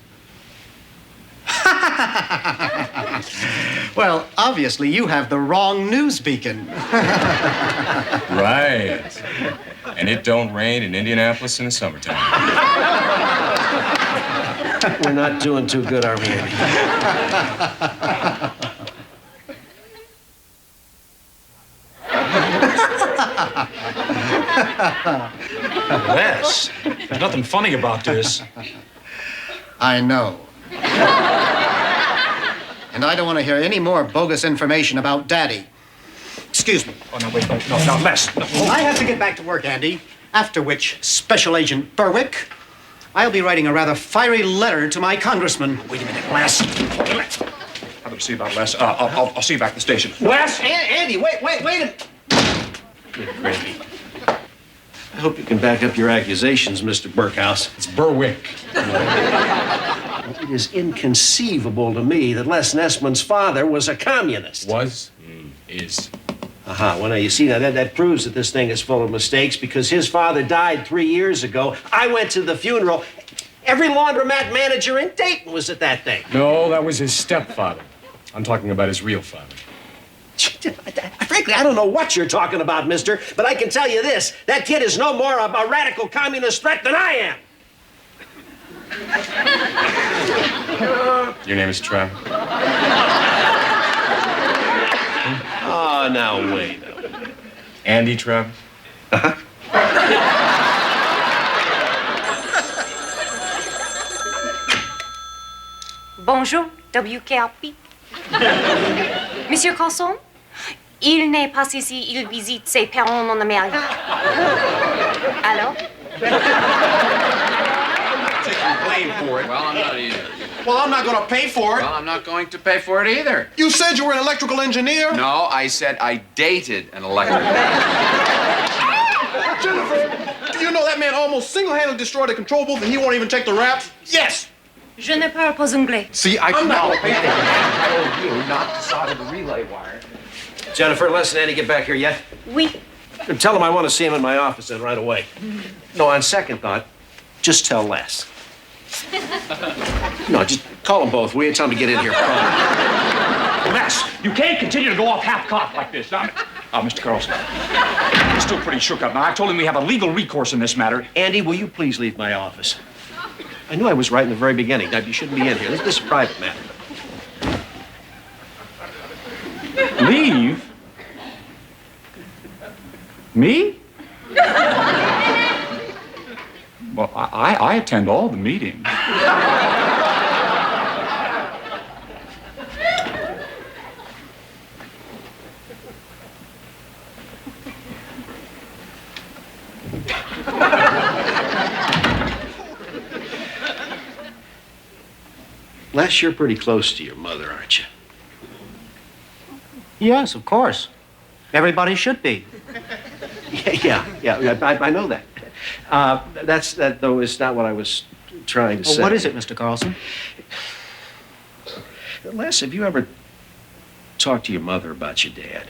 Well, obviously you have the wrong news beacon. Right. And it don't rain in Indianapolis in the summertime. We're not doing too good, are we, Andy? Les, there's nothing funny about this. I know. And I don't want to hear any more bogus information about Daddy. Excuse me. Oh, no, wait, no, Les. No. I have to get back to work, Andy. After which, Special Agent Berwick, I'll be writing a rather fiery letter to my congressman. Wait a minute, Les. I better see about Les. I'll see you back at the station. Les! Andy, wait a minute. Good gravy. I hope you can back up your accusations, Mr. Burkhouse. It's Berwick. It is inconceivable to me that Les Nessman's father was a communist. Was? Is. Aha, well, now, you see, now that proves that this thing is full of mistakes because his father died 3 years ago. I went to the funeral. Every laundromat manager in Dayton was at that thing. No, that was his stepfather. I'm talking about his real father. Frankly, I don't know what you're talking about, mister, but I can tell you this. That kid is no more a radical communist threat than I am. Your name is Trev? Oh, now, wait. Andy Trev? Bonjour, WKRP. Monsieur Cosson, il n'est pas ici, il visite ses parents en Amérique. Alors? Taking blame for it. Well, I'm not either. Well, I'm not going to pay for it. Well, I'm not going to pay for it either. You said you were an electrical engineer? No, I said I dated an electrical. Jennifer, do you know that man almost single-handedly destroyed the control booth and he won't even check the wraps? Yes. Je ne parle pas anglais. See, I'm not going to pay for it. I told you not to solder the relay wire. Jennifer, Les and Andy get back here yet? Oui. Tell them I want to see him in my office then right away. No, on second thought, just tell Les. No, just call them both. We ain't tell them to get in here. Les, you can't continue to go off half-cocked like this. Now, Mr. Carlson, he's still pretty shook up. Now, I told him we have a legal recourse in this matter. Andy, will you please leave my office? I knew I was right in the very beginning. Now, you shouldn't be in here. This is a private matter. Leave? Me? Well, I attend all the meetings. Les, you're pretty close to your mother, aren't you? Yes, of course. Everybody should be. Yeah, I know that. That, though, is not what I was trying to say. What is it, Mr. Carlson? Les, have you ever talked to your mother about your dad?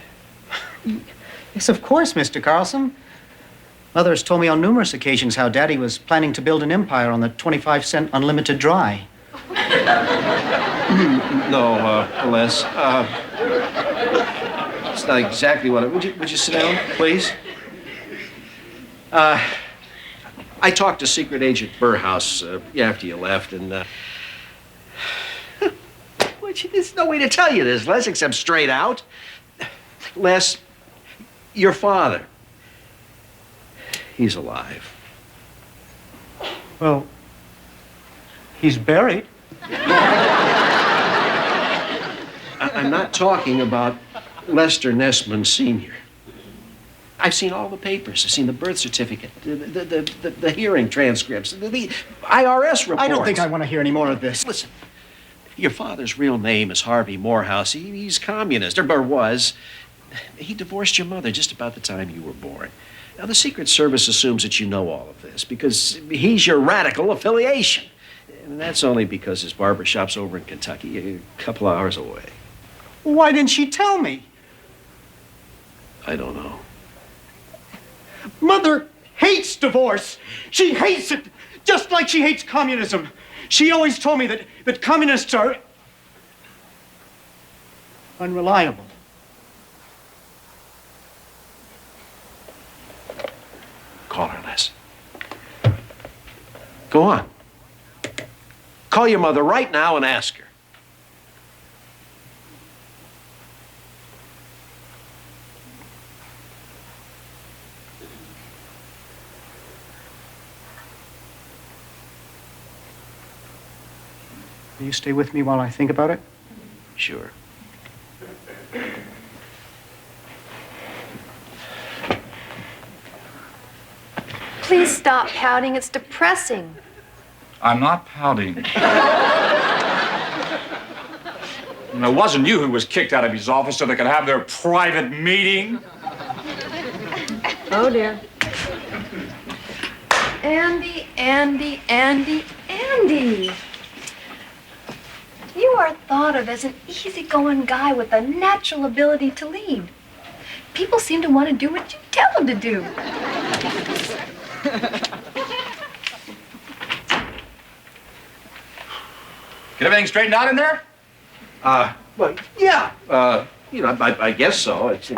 Yes, of course, Mr. Carlson. Mother has told me on numerous occasions how Daddy was planning to build an empire on the 25-cent unlimited dry. No, Les. It's not exactly what would you sit down, please? I talked to Secret Agent Burhouse after you left, and there's no way to tell you this, Les, except straight out. Les, your father, he's alive. Well, he's buried. I'm not talking about Lester Nessman Sr. I've seen all the papers. I've seen the birth certificate, the hearing transcripts, the IRS reports. I don't think I want to hear any more of this. Listen, your father's real name is Harvey Morehouse. He's communist, or was. He divorced your mother just about the time you were born. Now, the Secret Service assumes that you know all of this because he's your radical affiliation. And that's only because his barber shop's over in Kentucky, a couple hours away. Why didn't she tell me? I don't know. Mother hates divorce. She hates it, just like she hates communism. She always told me that communists are unreliable. Call her, Les. Go on. Call your mother right now and ask her. Will you stay with me while I think about it? Sure. Please stop pouting. It's depressing. I'm not pouting. And it wasn't you who was kicked out of his office so they could have their private meeting. Oh, dear. Andy, Andy, Andy, Andy. You are thought of as an easygoing guy with a natural ability to lead. People seem to want to do what you tell them to do. Get everything straightened out in there? Well, yeah. I guess so. It's,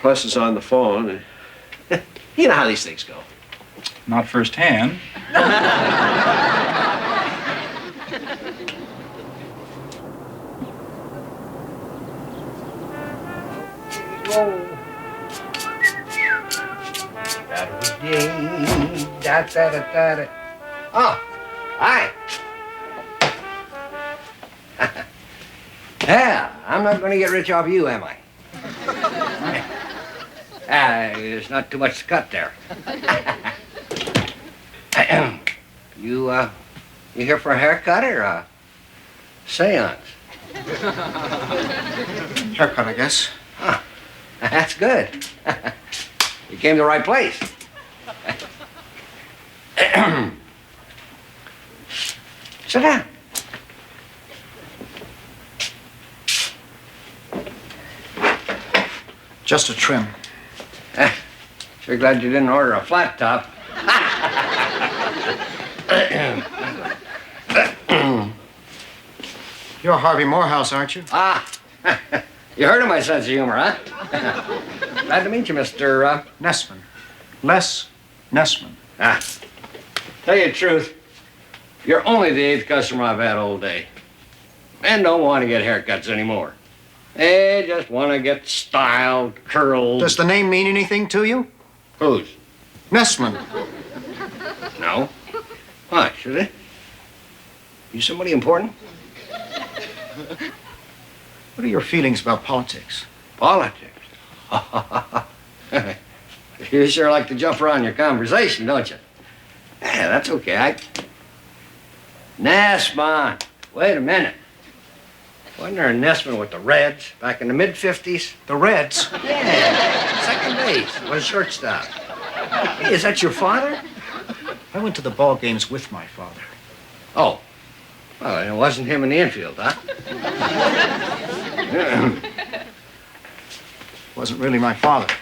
Les is on the phone. You know how these things go. Not firsthand. Oh, hi. Yeah, I'm not going to get rich off you, am I? There's not too much to cut there. You here for a haircut or a seance? Haircut, I guess. Huh. That's good. You came to the right place. Sit down. Just a trim. Sure glad you didn't order a flat top. You're Harvey Morehouse, aren't you? Ah, you heard of my sense of humor, huh? Glad to meet you, Mr. Nessman. Les Nessman. Tell you the truth, you're only the 8th customer I've had all day. Men don't want to get haircuts anymore. They just want to get styled, curled. Does the name mean anything to you? Whose? Nessman. No. Why, should it? You somebody important? What are your feelings about politics? Politics? You sure like to jump around your conversation, don't you? Yeah, that's okay. Nessman. Wait a minute. Wasn't there a Nessman with the Reds back in the mid-50s? The Reds? Yeah, second base. Was shortstop. Hey, is that your father? I went to the ball games with my father. Oh. Well, it wasn't him in the infield, huh? Wasn't really my father.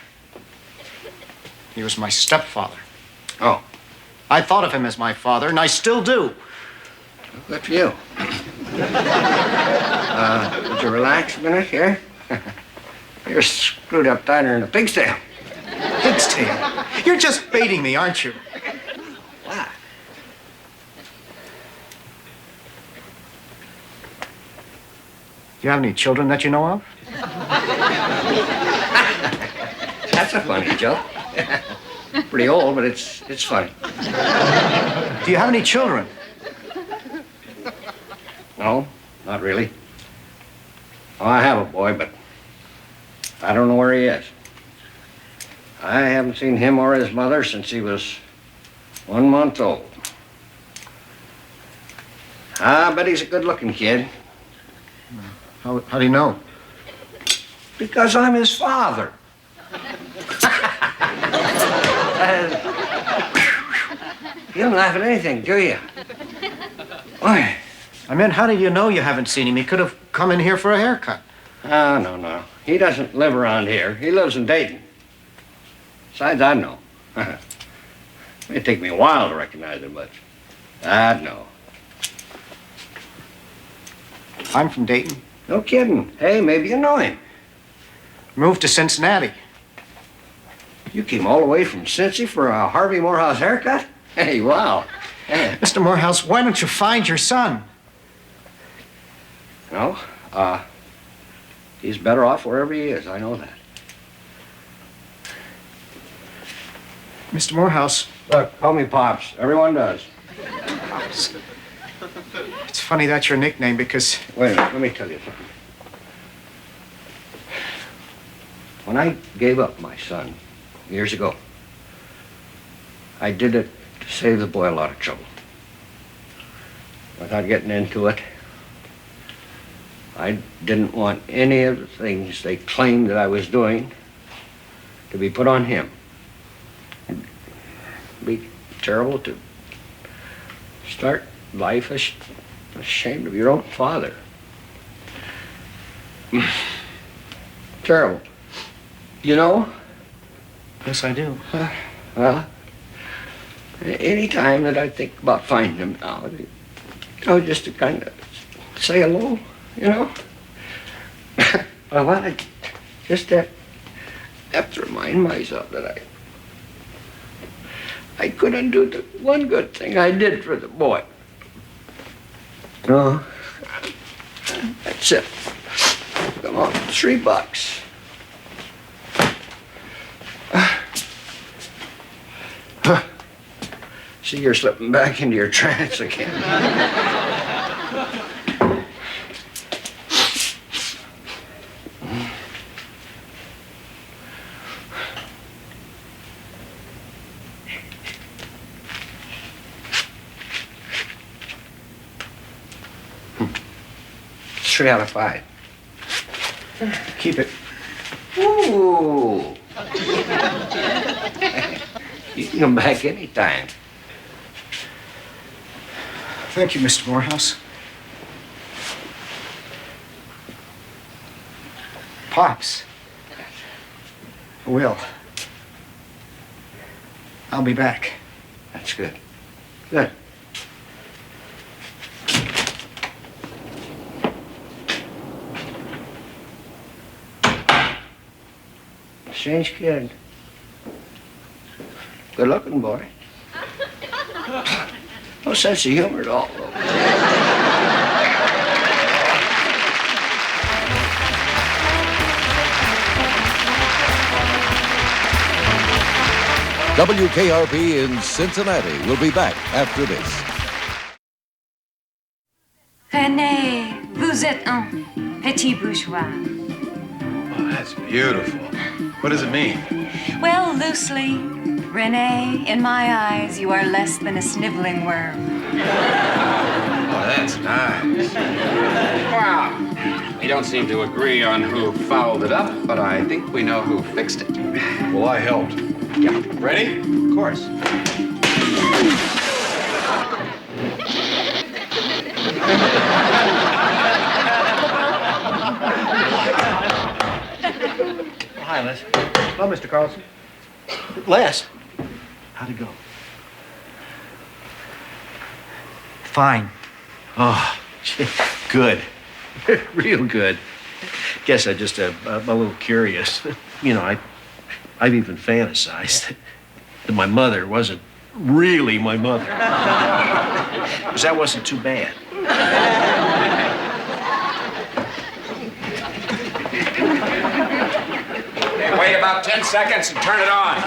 He was my stepfather. Oh. I thought of him as my father, and I still do. Good for you. Would you relax a minute here? You're screwed up tighter than a pig's tail. Pig's tail? You're just baiting me, aren't you? What? Do you have any children that you know of? That's a funny joke. Pretty old, but it's funny. Do you have any children? No, not really. Oh, I have a boy, but I don't know where he is. I haven't seen him or his mother since he was 1 month old. I bet he's a good-looking kid. How do you know? Because I'm his father. You don't laugh at anything, do you? Why? I meant, how do you know you haven't seen him? He could have come in here for a haircut. Oh, no. He doesn't live around here. He lives in Dayton. Besides, I'd know. It'd take me a while to recognize him, but I'd know. I'm from Dayton. No kidding. Hey, maybe you know him. Moved to Cincinnati. You came all the way from Cincy for a Harvey Morehouse haircut? Hey, wow. Hey. Mr. Morehouse, why don't you find your son? No, he's better off wherever he is. I know that. Mr. Morehouse. Look, call me Pops. Everyone does. Pops. It's funny that's your nickname because... Wait a minute, let me tell you something. When I gave up my son years ago, I did it to save the boy a lot of trouble. Without getting into it, I didn't want any of the things they claimed that I was doing to be put on him. It'd be terrible to start life ashamed of your own father. Terrible. You know? Yes, I do. Well, any time that I think about finding him now, just to kind of say hello, you know? Well, I just have to remind myself that I couldn't do the one good thing I did for the boy. No, that's it. Come on, $3. See, you're slipping back into your trance again. It's 3 out of 5. Keep it. Ooh. You can come back anytime. Thank you, Mr. Morehouse. Pops. Will. I'll be back. That's good. Good. Strange kid. Good looking boy. No sense of humor at all, though. WKRP in Cincinnati will be back after this. René, vous êtes un petit bourgeois. Oh, that's beautiful. What does it mean? Well, loosely, René, in my eyes, you are less than a sniveling worm. Oh, that's nice. Wow. We don't seem to agree on who fouled it up, but I think we know who fixed it. Well, I helped. Yeah. Ready? Of course. Hi, Les. Hello, Mr. Carlson. Les. How'd it go? Fine. Oh, good. Real good. Guess I'm a little curious. You know, I've even fantasized that my mother wasn't really my mother. Because that wasn't too bad. Hey, wait about 10 seconds and turn it on.